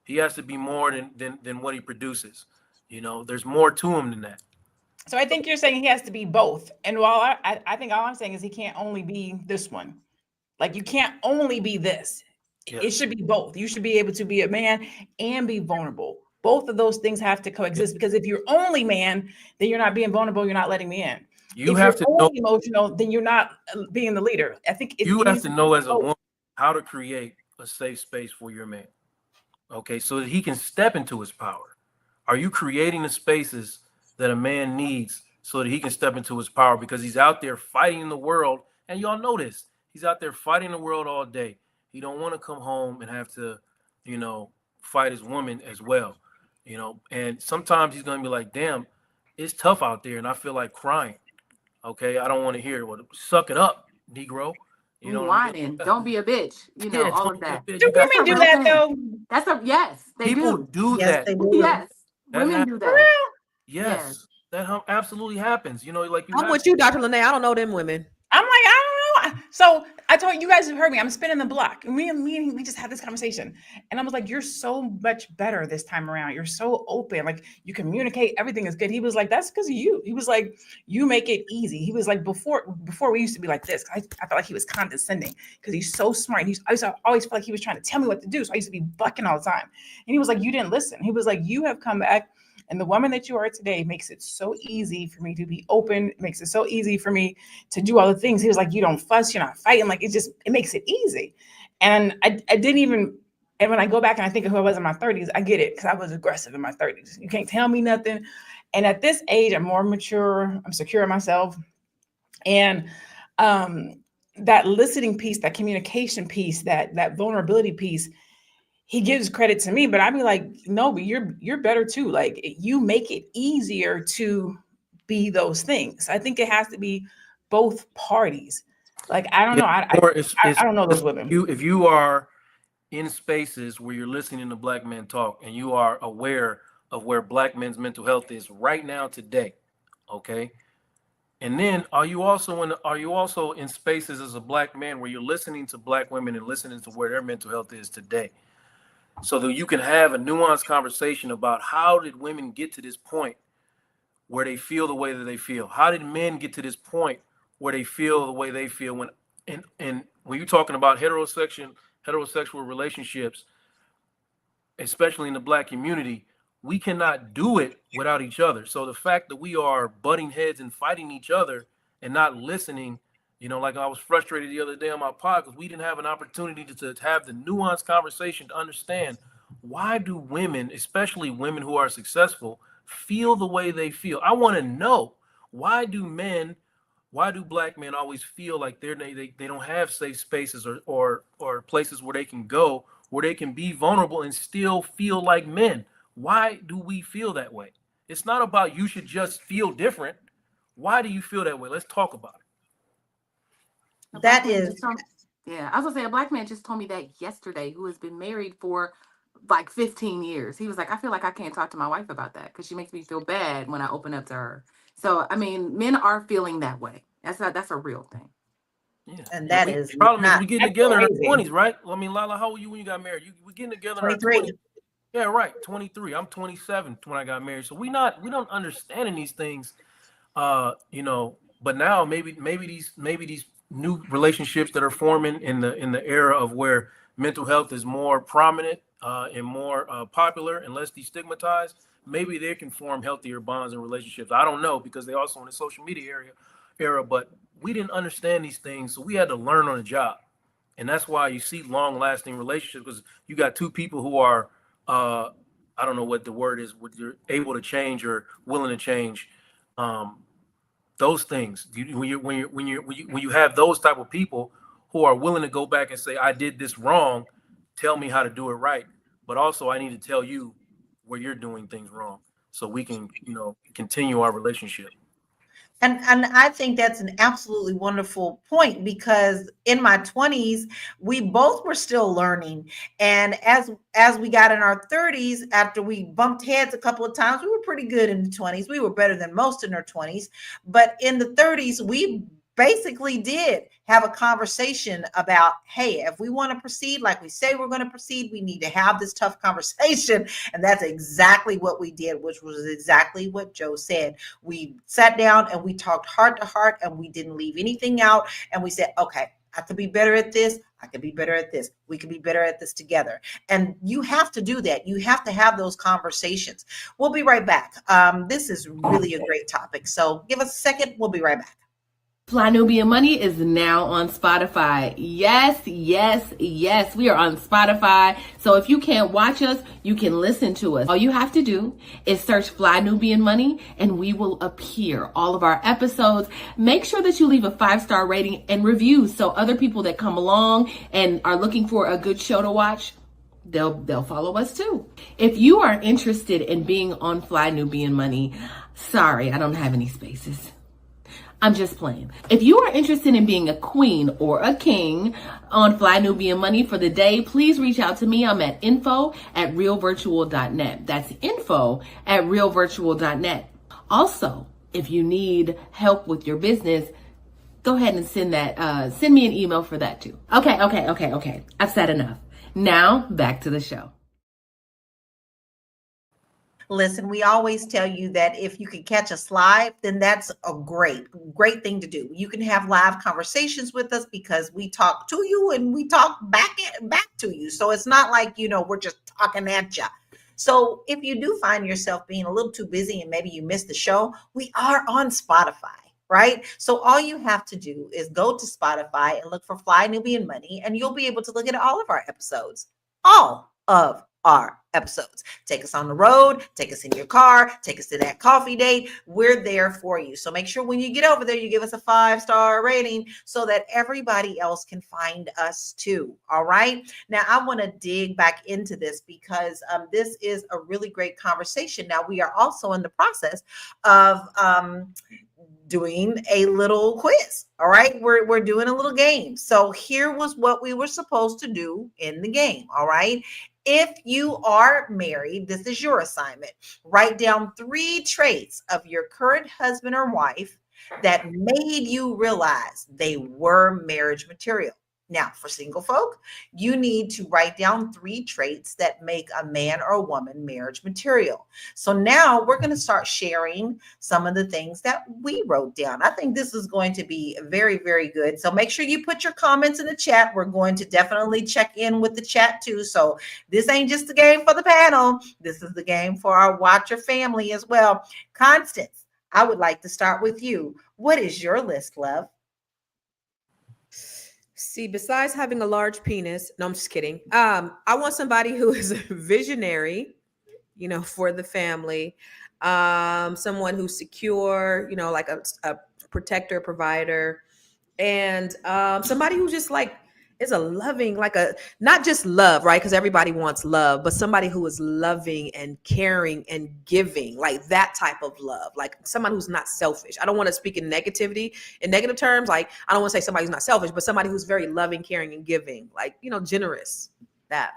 He has to be more than what he produces. There's more to him than that. So I think you're saying he has to be both. And while I think all I'm saying is he can't only be this one. Like you can't only be this. Yeah. It should be both. You should be able to be a man and be vulnerable. Both of those things have to coexist because if you're only man, then you're not being vulnerable. You're not letting me in. You If have you're to know. only emotional, then you're not being the leader. I think You it have needs to to be know as a both. woman how to create a safe space for your man. Okay, so that he can step into his power. Are you creating the spaces that a man needs so that he can step into his power? Because he's out there fighting the world, and y'all know this. He's out there fighting the world all day. He don't want to come home and have to, fight his woman as well. And sometimes he's gonna be like, "Damn, it's tough out there, and I feel like crying." Okay, I don't want to hear it. Well, suck it up, Negro. You know what I mean? Whining. Don't be a bitch. Yeah, all don't of be a that. bitch. Do You got That's a women do real that thing. though? That's a yes. They people do. do Yes, that. they do. Yes, That women do For that. real? Yes, Yes. that absolutely happens. Like you I'm have. with you, Dr. LaNee. I don't know them women. I'm like, I don't know. So I told you guys have heard me. I'm spinning the block. And we just had this conversation. And I was like, you're so much better this time around. You're so open. Like you communicate, everything is good. He was like, that's because of you. He was like, you make it easy. He was like, before we used to be like this. I felt like he was condescending because he's so smart. I always felt like he was trying to tell me what to do. So I used to be bucking all the time. And he was like, you didn't listen. He was like, you have come back. And the woman that you are today makes it so easy for me to be open. It makes it so easy for me to do all the things. He was like, you don't fuss, you're not fighting. Like it makes it easy. And I didn't even, and when I go back and I think of who I was in my 30s, I get it because I was aggressive in my 30s. You can't tell me nothing. And at this age, I'm more mature, I'm secure in myself. And that listening piece, that communication piece, that vulnerability piece, he gives credit to me, but I'd be like, no, but you're better too. Like you make it easier to be those things. I think it has to be both parties. Like I don't know. I don't know those women. If you are in spaces where you're listening to black men talk and you are aware of where black men's mental health is right now today, okay? And then are you also in spaces as a black man where you're listening to black women and listening to where their mental health is today? So that you can have a nuanced conversation about how did women get to this point where they feel the way that they feel? How did men get to this point where they feel the way they feel? And when you're talking about heterosexual relationships, especially in the black community, we cannot do it without each other. So the fact that we are butting heads and fighting each other and not listening, like I was frustrated the other day on my pod because we didn't have an opportunity to have the nuanced conversation to understand why do women, especially women who are successful, feel the way they feel. I want to know, why do black men always feel like they don't have safe spaces or places where they can go, where they can be vulnerable and still feel like men? Why do we feel that way? It's not about you should just feel different. Why do you feel that way? Let's talk about it. That is, Yeah, I was gonna say a black man just told me that yesterday, who has been married for like 15 years. He was like, I feel like I can't talk to my wife about that because she makes me feel bad when I open up to her. So I mean, men are feeling that way. That's a real thing. Yeah. and that is the problem is not we getting together in our 20s, right? I mean, Lala, how old were you when you got married? We getting together in our 23. 20s. Yeah, right. 23. I'm 27 when I got married. So we don't understanding these things. But now maybe these new relationships that are forming in the era of where mental health is more prominent and more popular and less destigmatized, maybe they can form healthier bonds and relationships. I don't know because they also in the social media era, but we didn't understand these things, so we had to learn on the job. And that's why you see long lasting relationships, because you got two people who are uh I don't know what the word is, what you're able to change or willing to change. um those things, when you have those type of people who are willing to go back and say, I did this wrong, tell me how to do it right, but also I need to tell you where you're doing things wrong, so we can continue our relationship. And I think that's an absolutely wonderful point, because in my 20s, we both were still learning. And as we got in our 30s, after we bumped heads a couple of times, we were pretty good in the 20s. We were better than most in our 20s. But in the 30s, we basically did have a conversation about, hey, if we want to proceed like we say we're going to proceed, we need to have this tough conversation. And that's exactly what we did, which was exactly what Joe said. We sat down and we talked heart to heart, and we didn't leave anything out. And we said, okay, I could be better at this. I could be better at this. We could be better at this together. And you have to do that. You have to have those conversations. We'll be right back. This is really a great topic. So give us a second. We'll be right back. Fly Nubian Money is now on Spotify. Yes, yes, yes. We are on Spotify. So if you can't watch us, you can listen to us. All you have to do is search Fly Nubian Money and we will appear. All of our episodes. Make sure that you leave a 5-star rating and review, so other people that come along and are looking for a good show to watch, they'll follow us too. If you are interested in being on Fly Nubian Money, sorry, I don't have any spaces. I'm just playing. If you are interested in being a queen or a king on Fly Nubian Money for the day, please reach out to me. I'm at info@realvirtual.net. That's info@realvirtual.net. Also, if you need help with your business, go ahead and send me an email for that too. Okay. I've said enough. Now back to the show. Listen, we always tell you that if you can catch us live, then that's a great thing to do. You can have live conversations with us because we talk to you and we talk back to you. So it's not like, we're just talking at you. So if you do find yourself being a little too busy and maybe you missed the show, we are on Spotify, right? So all you have to do is go to Spotify and look for Fly Nubian Money, and you'll be able to look at all of our episodes. All of our episodes. Take us on the road, take us in your car, take us to that coffee date. We're there for you. So make sure when you get over there, you give us a 5-star rating so that everybody else can find us too. All right. Now I want to dig back into this because this is a really great conversation. Now we are also in the process of doing a little quiz. All right. We're doing a little game. So here was what we were supposed to do in the game. All right. If you are married, this is your assignment. Write down 3 traits of your current husband or wife that made you realize they were marriage material. Now, for single folk, you need to write down 3 traits that make a man or a woman marriage material. So now we're going to start sharing some of the things that we wrote down. I think this is going to be very, very good. So make sure you put your comments in the chat. We're going to definitely check in with the chat too. So this ain't just a game for the panel. This is the game for our watcher family as well. Constance, I would like to start with you. What is your list, love? See, besides having a large penis, no, I'm just kidding. I want somebody who is a visionary, for the family. Someone who's secure, like a protector, provider, and somebody who just is a loving, not just love, right? Because everybody wants love, but somebody who is loving and caring and giving, like that type of love, like someone who's not selfish. I don't want to speak in negative terms. Like, I don't want to say somebody who's not selfish, but somebody who's very loving, caring, and giving, generous. That.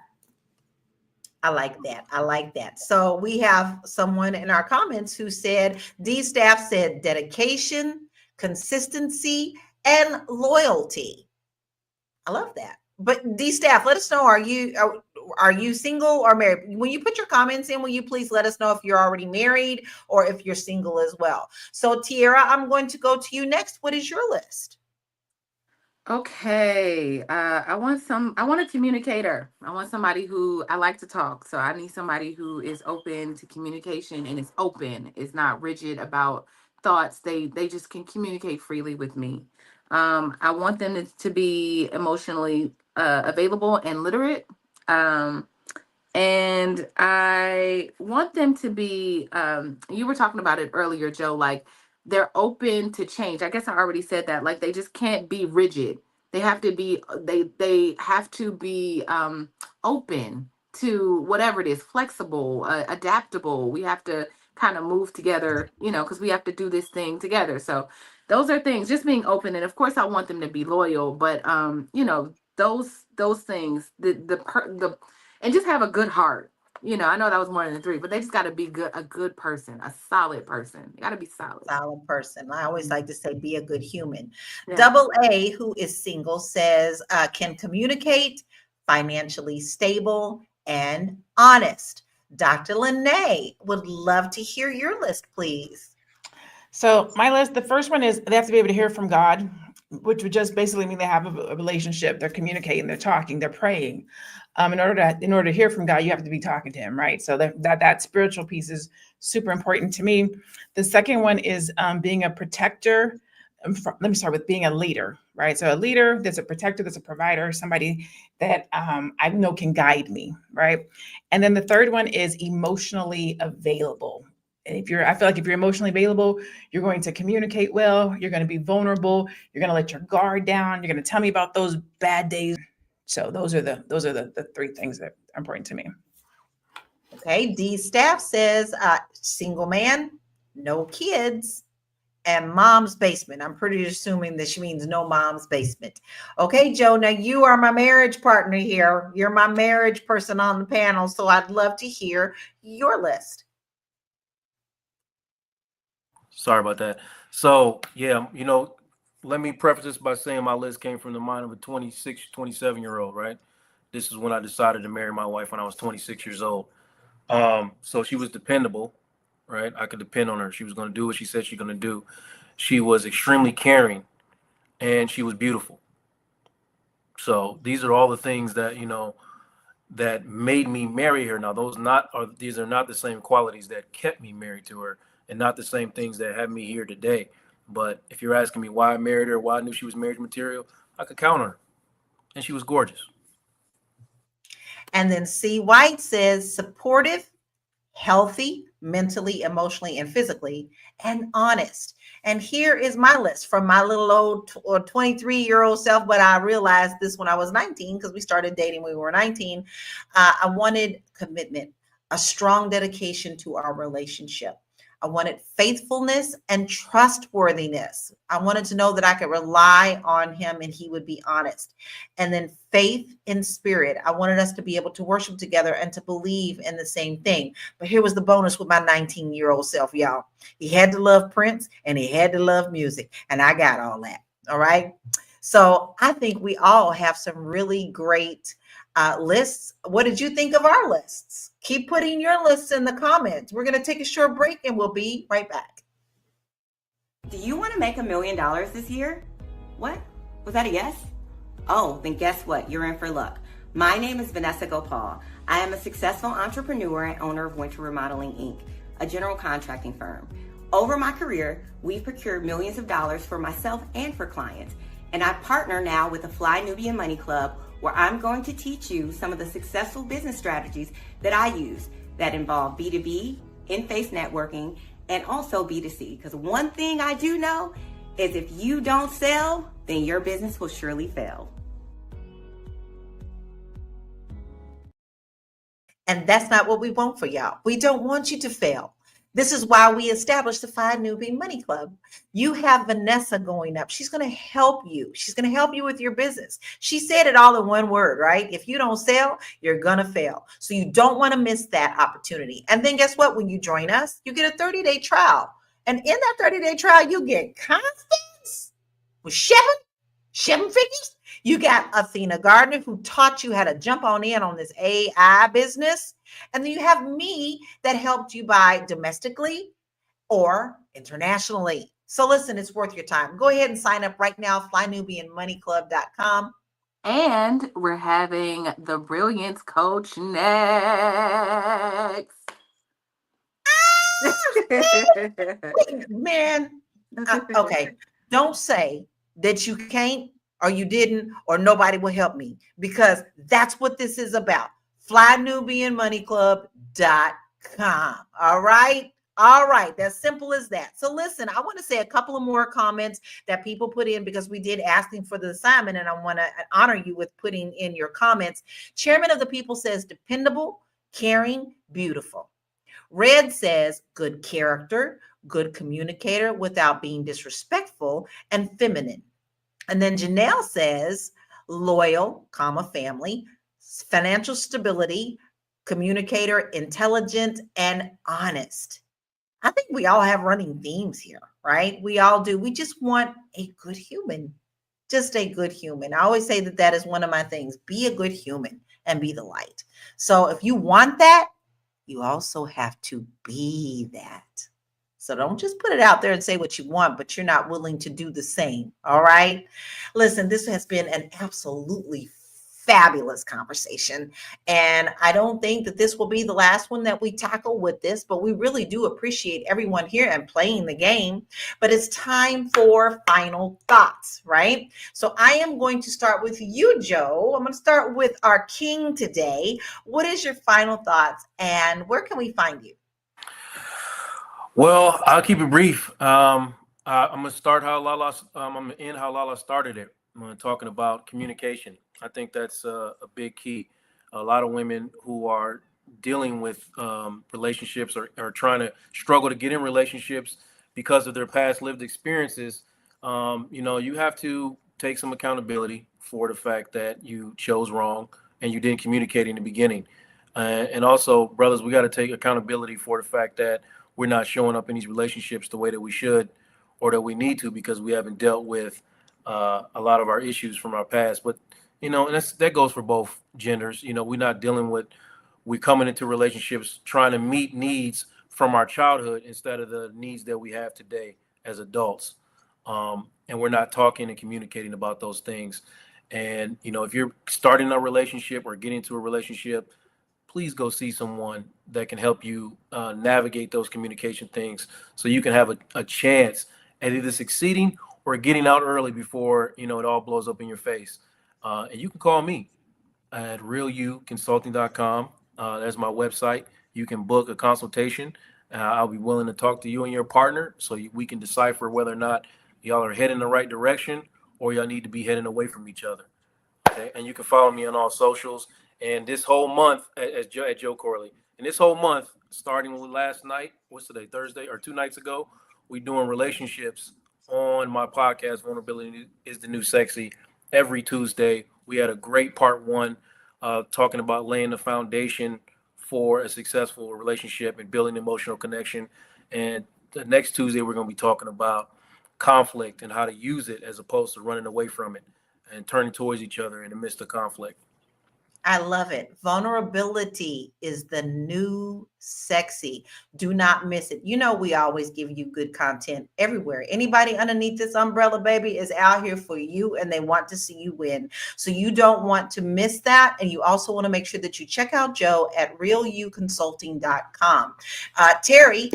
I like that. So we have someone in our comments who said, D Staff said dedication, consistency, and loyalty. I love that. But D Staff, let us know, Are you single or married? When you put your comments in, will you please let us know if you're already married or if you're single as well? So Tiara, I'm going to go to you next. What is your list? Okay. I want a communicator. I want somebody who I like to talk. So I need somebody who is open to communication and is open, is not rigid about thoughts. They just can communicate freely with me. I want them to be emotionally available and literate. Um, and I want them to be, you were talking about it earlier, Joe, like they're open to change. I guess I already said that. Like they just can't be rigid. They have to be, they have to be open to whatever it is, flexible, adaptable. We have to kind of move together, because we have to do this thing together. So those are things, just being open. And of course I want them to be loyal, but those things, the and just have a good heart. I know that was more than three, but they just got to be a good person, a solid person. You got to be solid. Solid person. I always like to say, be a good human. Yeah. Double A, who is single, says, can communicate, financially stable, and honest. Dr. LaNee, would love to hear your list, please. So my list, the first one is they have to be able to hear from God, which would just basically mean they have a relationship. They're communicating, they're talking, they're praying. In order to hear from God, you have to be talking to him, right? So that spiritual piece is super important to me. The second one is being a protector. Let me start with being a leader, right? So a leader, there's a protector, there's a provider, somebody that I know can guide me, right? And then the third one is emotionally available. And I feel like if you're emotionally available, you're going to communicate well, you're going to be vulnerable, you're going to let your guard down, you're going to tell me about those bad days. So those are the three things that are important to me. Okay, D Staff says, single man, no kids, and mom's basement. I'm pretty assuming that she means no mom's basement. Okay, Joe, now you are my marriage partner here. You're my marriage person on the panel, so I'd love to hear your list. Sorry about that. So, yeah, let me preface this by saying my list came from the mind of a 26, 27-year-old, right? This is when I decided to marry my wife when I was 26 years old. So she was dependable, right? I could depend on her. She was going to do what she said she's going to do. She was extremely caring, and she was beautiful. So these are all the things that, that made me marry her. Now, these are not the same qualities that kept me married to her, and not the same things that have me here today. But if you're asking me why I married her, why I knew she was marriage material, I could count on her, and she was gorgeous. And then C. White says supportive, healthy, mentally, emotionally, and physically, and honest. And here is my list from my little old 23-year-old self, but I realized this when I was 19 because we started dating when we were 19. I wanted commitment, a strong dedication to our relationship. I wanted faithfulness and trustworthiness. I wanted to know that I could rely on him and he would be honest. And then faith in spirit. I wanted us to be able to worship together and to believe in the same thing. But here was the bonus with my 19-year-old self, y'all. He had to love Prince and he had to love music. And I got all that. All right. So I think we all have some really great lists. What did you think of our lists? Keep putting your lists in the comments. We're going to take a short break and we'll be right back. Do you want to make $1 million this year? What? Was that a yes? Oh, then guess what? You're in for luck. My name is Vanessa Gopal. I am a successful entrepreneur and owner of Winter Remodeling, Inc., a general contracting firm. Over my career, we've procured millions of dollars for myself and for clients. And I partner now with the Fly Nubian Money Club, where I'm going to teach you some of the successful business strategies that I use that involve B2B, in-face networking, and also B2C. Because one thing I do know is if you don't sell, then your business will surely fail. And that's not what we want for y'all. We don't want you to fail. This is why we established the Fly Nubian Money Club. You have Vanessa going up. She's going to help you. She's going to help you with your business. She said it all in one word, right? If you don't sell, you're going to fail. So you don't want to miss that opportunity. And then guess what? When you join us, you get a 30-day trial. And in that 30-day trial, you get confidence with seven figures. You got Athena Gardner, who taught you how to jump on in on this AI business. And then you have me that helped you buy domestically or internationally. So listen, it's worth your time. Go ahead and sign up right now, flynubianmoneyclub.com. And we're having the Brilliance Coach next. Man, okay. Don't say that you can't or you didn't or nobody will help me, because that's what this is about. FlyNubianMoneyClub.com. All right. All right. That's simple as that. So listen, I want to say a couple of more comments that people put in, because we did asking for the assignment, and I want to honor you with putting in your comments. Chairman of the People says dependable, caring, beautiful. Red says good character, good communicator without being disrespectful, and feminine. And then Janelle says loyal, comma, family, financial stability, communicator, intelligent, and honest. I think we all have running themes here, right? We all do. We just want a good human, just a good human. I always say that that is one of my things. Be a good human and be the light. So if you want that, you also have to be that. So don't just put it out there and say what you want, but you're not willing to do the same. All right. Listen, this has been an absolutely fabulous conversation. And I don't think that this will be the last one that we tackle with this, but we really do appreciate everyone here and playing the game. But it's time for final thoughts, right? So I am going to start with you, Joe. I'm going to start with our king today. What is your final thoughts, and where can we find you? Well, I'll keep it brief. I'm gonna start how Lala. I'm gonna end how Lala started it. Talking about communication. I think that's a big key. A lot of women who are dealing with relationships or trying to struggle to get in relationships because of their past lived experiences. You have to take some accountability for the fact that you chose wrong and you didn't communicate in the beginning. And also, brothers, we got to take accountability for the fact that we're not showing up in these relationships the way that we should or that we need to, because we haven't dealt with a lot of our issues from our past. But and that goes for both genders. We're not dealing with, we coming into relationships trying to meet needs from our childhood instead of the needs that we have today as adults. And we're not talking and communicating about those things. And if you're starting a relationship or getting into a relationship, please go see someone that can help you navigate those communication things, so you can have a chance at either succeeding or getting out early before it all blows up in your face. And you can call me at realuconsulting.com. That's my website. You can book a consultation. I'll be willing to talk to you and your partner, so we can decipher whether or not y'all are heading the right direction or y'all need to be heading away from each other. Okay? And you can follow me on all socials. And this whole month at Joe Corley, and this whole month, starting with last night, what's today, Thursday, or 2 nights ago, we're doing relationships on my podcast, Vulnerability is the New Sexy, every Tuesday. We had a great part 1 talking about laying the foundation for a successful relationship and building emotional connection. And the next Tuesday, we're going to be talking about conflict and how to use it as opposed to running away from it and turning towards each other in the midst of conflict. I love it. Vulnerability is the new sexy. Do not miss it. We always give you good content everywhere. Anybody underneath this umbrella, baby, is out here for you, and they want to see you win. So you don't want to miss that. And you also want to make sure that you check out Joe at realuconsulting.com. Terry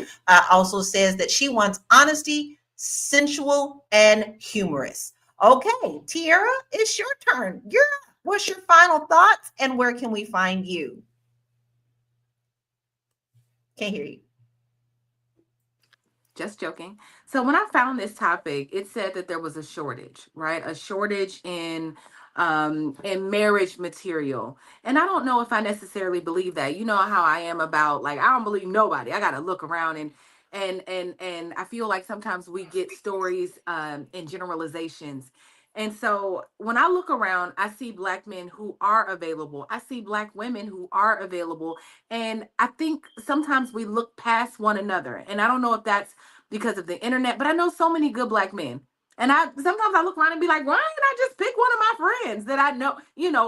also says that she wants honesty, sensual, and humorous. Okay, Tiara, it's your turn. What's your final thoughts, and where can we find you? Can't hear you. Just joking. So when I found this topic, it said that there was a shortage, right? A shortage in marriage material. And I don't know if I necessarily believe that. You know how I am about, like, I don't believe nobody. I got to look around and I feel like sometimes we get stories and generalizations. And so when I look around, I see Black men who are available. I see Black women who are available. And I think sometimes we look past one another. And I don't know if that's because of the internet, but I know so many good Black men. And sometimes I look around and be like, why didn't I just pick one of my friends that I know,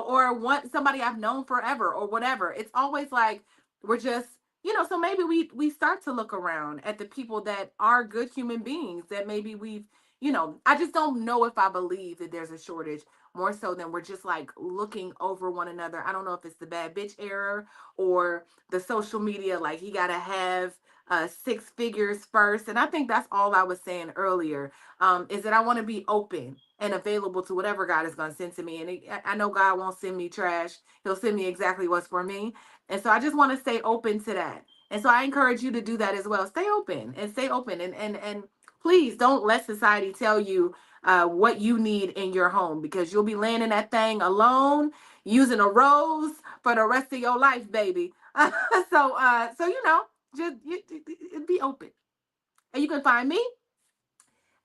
or want somebody I've known forever or whatever. It's always like we're just, so maybe we start to look around at the people that are good human beings that maybe we've, I just don't know if I believe that there's a shortage more so than we're just like looking over one another. I don't know if it's the bad bitch era or the social media, like you got to have 6 figures first. And I think that's all I was saying earlier, is that I want to be open and available to whatever God is going to send to me. And I know God won't send me trash. He'll send me exactly what's for me. And so I just want to stay open to that. And so I encourage you to do that as well. Stay open and please don't let society tell you what you need in your home, because you'll be laying in that thing alone using a rose for the rest of your life, baby. So just be open. And you can find me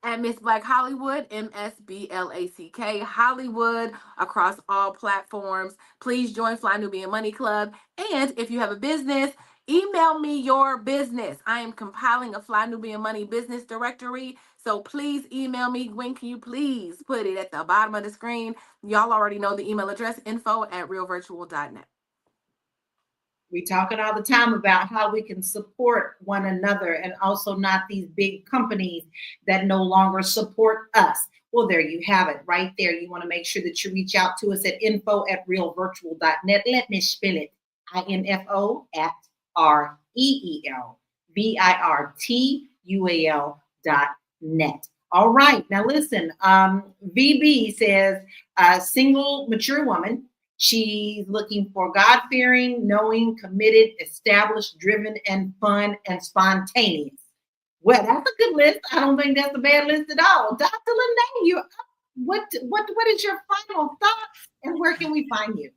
at Miss Black Hollywood, MSBLACK Hollywood, across all platforms. Please join Fly Nubian Money Club. And if you have a business, email me your business. I am compiling a Fly Nubian Money business directory. So please email me. Gwen, can you please put it at the bottom of the screen? Y'all already know the email address, info@realvirtual.net. We talking all the time about how we can support one another and also not these big companies that no longer support us. Well, there you have it right there. You want to make sure that you reach out to us at info@realvirtual.net. Let me spell it. info@RealVirtual.net. All right. Now listen, VB says, single, mature woman. She's looking for God-fearing, knowing, committed, established, driven, and fun and spontaneous. Well, that's a good list. I don't think that's a bad list at all. Dr. LaNee, what is your final thoughts, and where can we find you?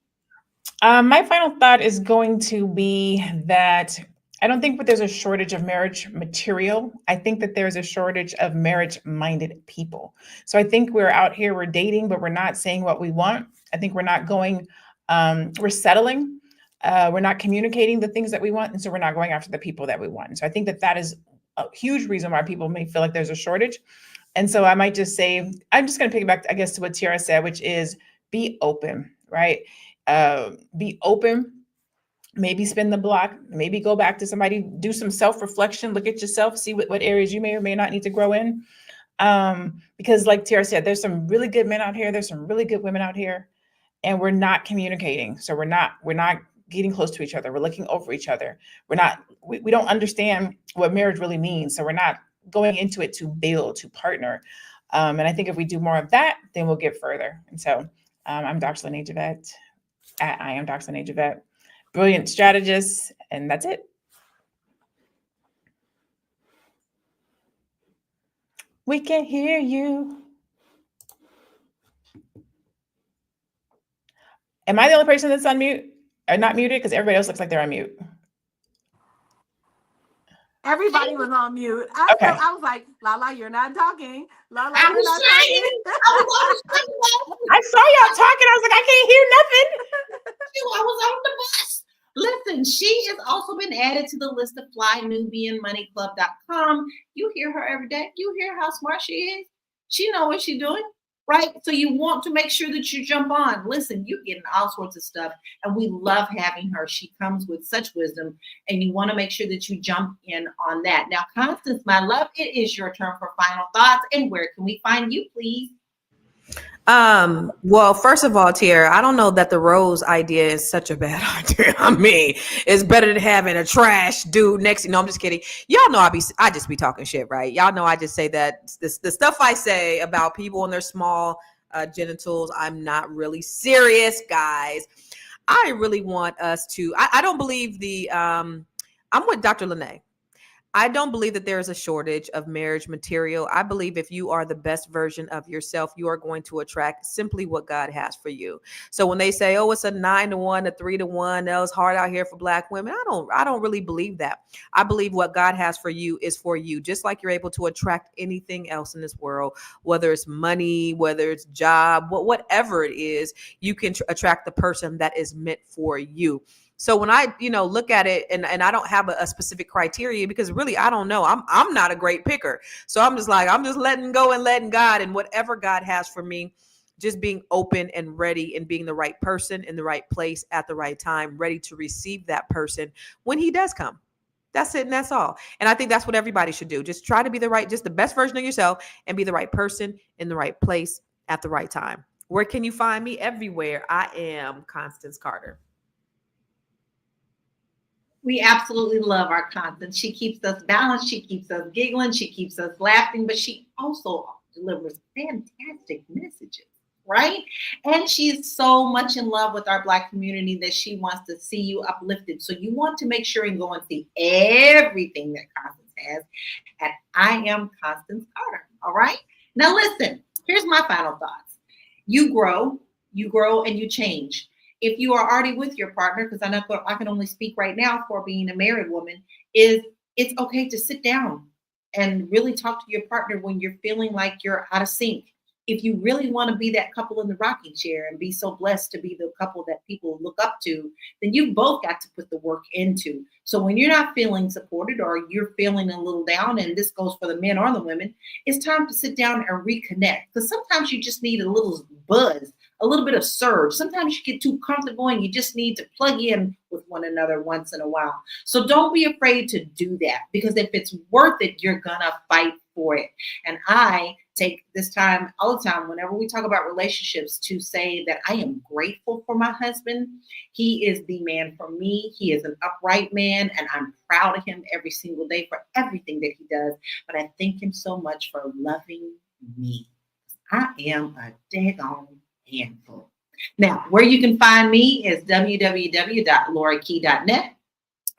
My final thought is going to be that I don't think that there's a shortage of marriage material. I think that there's a shortage of marriage-minded people. So I think we're out here, we're dating, but we're not saying what we want. I think we're not going, we're settling. We're not communicating the things that we want. And so we're not going after the people that we want. And so I think that that is a huge reason why people may feel like there's a shortage. And so I might just say, I'm just going to piggyback, I guess, to what Tiara said, which is be open, right? Be open. Maybe spin the block, maybe go back to somebody, do some self-reflection, look at yourself, see what areas you may or may not need to grow in. Because like Tiara said, there's some really good men out here. There's some really good women out here, and we're not communicating. So we're not getting close to each other. We're looking over each other. We don't understand what marriage really means. So we're not going into it to build, to partner. And I think if we do more of that, then we'll get further. And so I'm Dr. LaNee Javette. I am Dr. LaNee Javette. Brilliant strategist, and that's it. We can hear you. Am I the only person that's on mute or not muted? Because everybody else looks like they're on mute. Everybody was on mute. Okay. I was like, Lala, you're not talking. Lala, I you're was not trying. talking. I saw y'all talking. I was like, I can't hear nothing. I was on the bus. Listen, she has also been added to the list of FlyNubianMoneyClub.com. You hear her every day. You hear how smart she is. She knows what she's doing, right? So you want to make sure that you jump on. Listen, you're getting all sorts of stuff, and we love having her. She comes with such wisdom, and you want to make sure that you jump in on that. Now, Constance, my love, it is your turn for final thoughts, and where can we find you, please? Well, first of all, Tiara, I don't know that the rose idea is such a bad idea. I mean, it's better than having a trash dude next to you. No, I'm just kidding. Y'all know I just be talking shit, right? Y'all know I just say that the stuff I say about people and their small genitals, I'm not really serious, guys. I really want us to, I don't believe I'm with Dr. LaNee. I don't believe that there is a shortage of marriage material. I believe if you are the best version of yourself, you are going to attract simply what God has for you. So when they say, oh, it's a 9-to-1, a 3-to-1, that was hard out here for Black women, I don't really believe that. I believe what God has for you is for you, just like you're able to attract anything else in this world, whether it's money, whether it's job, whatever it is, you can attract the person that is meant for you. So when I, look at it and I don't have a specific criteria, because really I don't know. I'm not a great picker. So I'm just letting go and letting God, and whatever God has for me, just being open and ready and being the right person in the right place at the right time, ready to receive that person when he does come. That's it. And that's all. And I think that's what everybody should do. Just try to be just the best version of yourself and be the right person in the right place at the right time. Where can you find me? Everywhere. I am Constance Carter. We absolutely love our Constance. She keeps us balanced. She keeps us giggling. She keeps us laughing, but she also delivers fantastic messages, right? And she is so much in love with our Black community that she wants to see you uplifted. So you want to make sure and go and see everything that Constance has at I Am Constance Carter. All right. Now listen, here's my final thoughts. You grow, and you change. If you are already with your partner, because I can only speak right now for being a married woman, it's okay to sit down and really talk to your partner when you're feeling like you're out of sync. If you really want to be that couple in the rocking chair and be so blessed to be the couple that people look up to, then you both got to put the work into. So when you're not feeling supported or you're feeling a little down, and this goes for the men or the women, it's time to sit down and reconnect. Because sometimes you just need a little buzz, a little bit of surge. Sometimes you get too comfortable and you just need to plug in with one another once in a while. So don't be afraid to do that, because if it's worth it, you're gonna fight for it. And I take this time all the time whenever we talk about relationships to say that I am grateful for my husband. He is the man for me. He is an upright man, and I'm proud of him every single day for everything that he does. But I thank him so much for loving me. I am a daggone handful. Now, where you can find me is www.laurakey.net.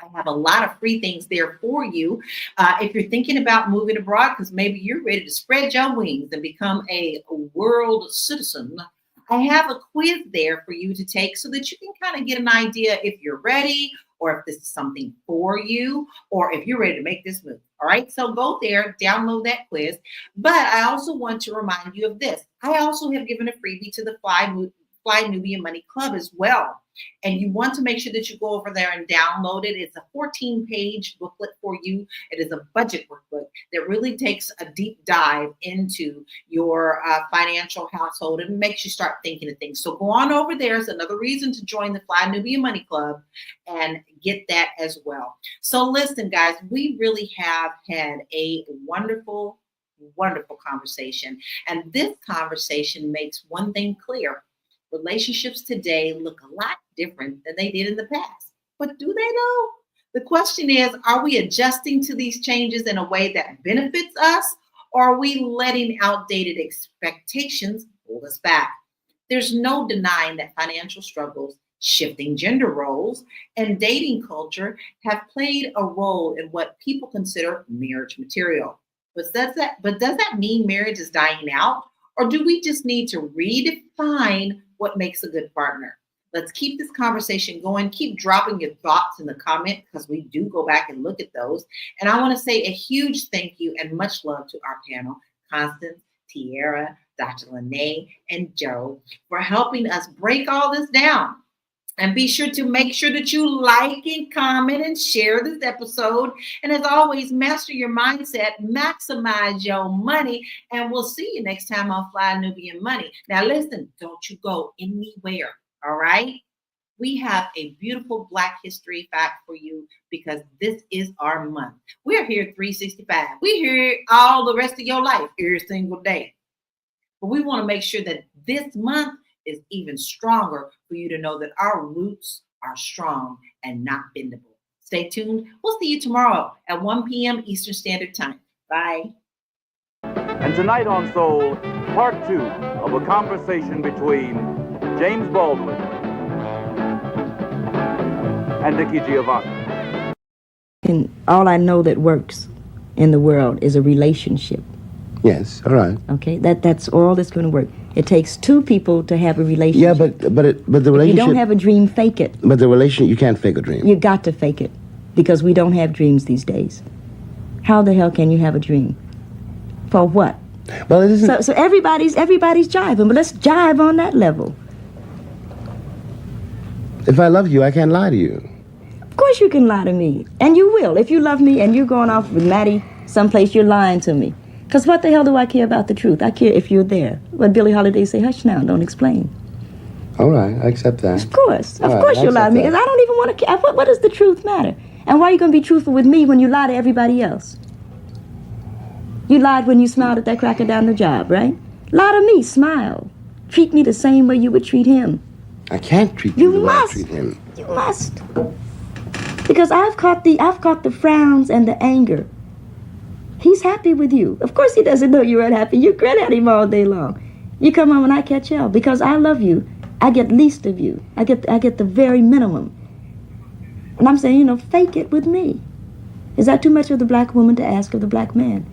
I have a lot of free things there for you. If you're thinking about moving abroad, because maybe you're ready to spread your wings and become a world citizen, I have a quiz there for you to take so that you can kind of get an idea if you're ready, or if this is something for you, or if you're ready to make this move. All right, so go there, download that quiz. But I also want to remind you of this. I also have given a freebie to the Fly Nubian Money Club as well. And you want to make sure that you go over there and download it. It's a 14-page booklet for you. It is a budget workbook that really takes a deep dive into your financial household and makes you start thinking of things. So go on over there. It's another reason to join the Fly Nubian Money Club and get that as well. So listen, guys, we really have had a wonderful conversation. And this conversation makes one thing clear. Relationships today look a lot different than they did in the past. But do they though? The question is, are we adjusting to these changes in a way that benefits us, or are we letting outdated expectations hold us back? There's no denying that financial struggles, shifting gender roles, and dating culture have played a role in what people consider marriage material. But does that mean marriage is dying out? Or do we just need to redefine what makes a good partner? Let's keep this conversation going. Keep dropping your thoughts in the comment, because we do go back and look at those. And I want to say a huge thank you and much love to our panel, Constance, Tiara, Dr. LaNee, and Joe, for helping us break all this down. And be sure to make sure that you like and comment and share this episode. And as always, master your mindset, maximize your money, and we'll see you next time on Fly Nubian Money. Now listen, don't you go anywhere, all right? We have a beautiful Black History fact for you, because this is our month. We're here 365. We're here all the rest of your life, every single day. But we want to make sure that this month is even stronger for you to know that our roots are strong and not bendable. Stay tuned. We'll see you tomorrow at 1 p.m. Eastern Standard Time. Bye. And tonight on Soul, part 2 of a conversation between James Baldwin and Nikki Giovanni. And all I know that works in the world is a relationship. Yes, all right. Okay, that's all that's going to work. It takes two people to have a relationship. Yeah, but the relationship. If you don't have a dream, fake it. But the relationship, you can't fake a dream. You got to fake it, because we don't have dreams these days. How the hell can you have a dream? For what? Well, it isn't. So everybody's jiving, but let's jive on that level. If I love you, I can't lie to you. course you can lie to me. And you will. If you love me and you're going off with Maddie someplace, you're lying to me. Because what the hell do I care about the truth? I care if you're there. What Billie Holiday say, hush now, don't explain. All right, I accept that. Of course. All Of right, course I you lie to accept me. that. Because I don't even want to care. What does the truth matter? And why are you going to be truthful with me when you lie to everybody else? You lied when you smiled at that cracker down the job, right? Lie to me, smile. Treat me the same way you would treat him. I can't treat you You the way I must. treat him. You must. Because I've caught the frowns and the anger. He's happy with you. Of course he doesn't know you're unhappy. You grin at him all day long. You come home and I catch hell. Because I love you, I get least of you. I get the very minimum. And I'm saying, fake it with me. Is that too much of the black woman to ask of the black man?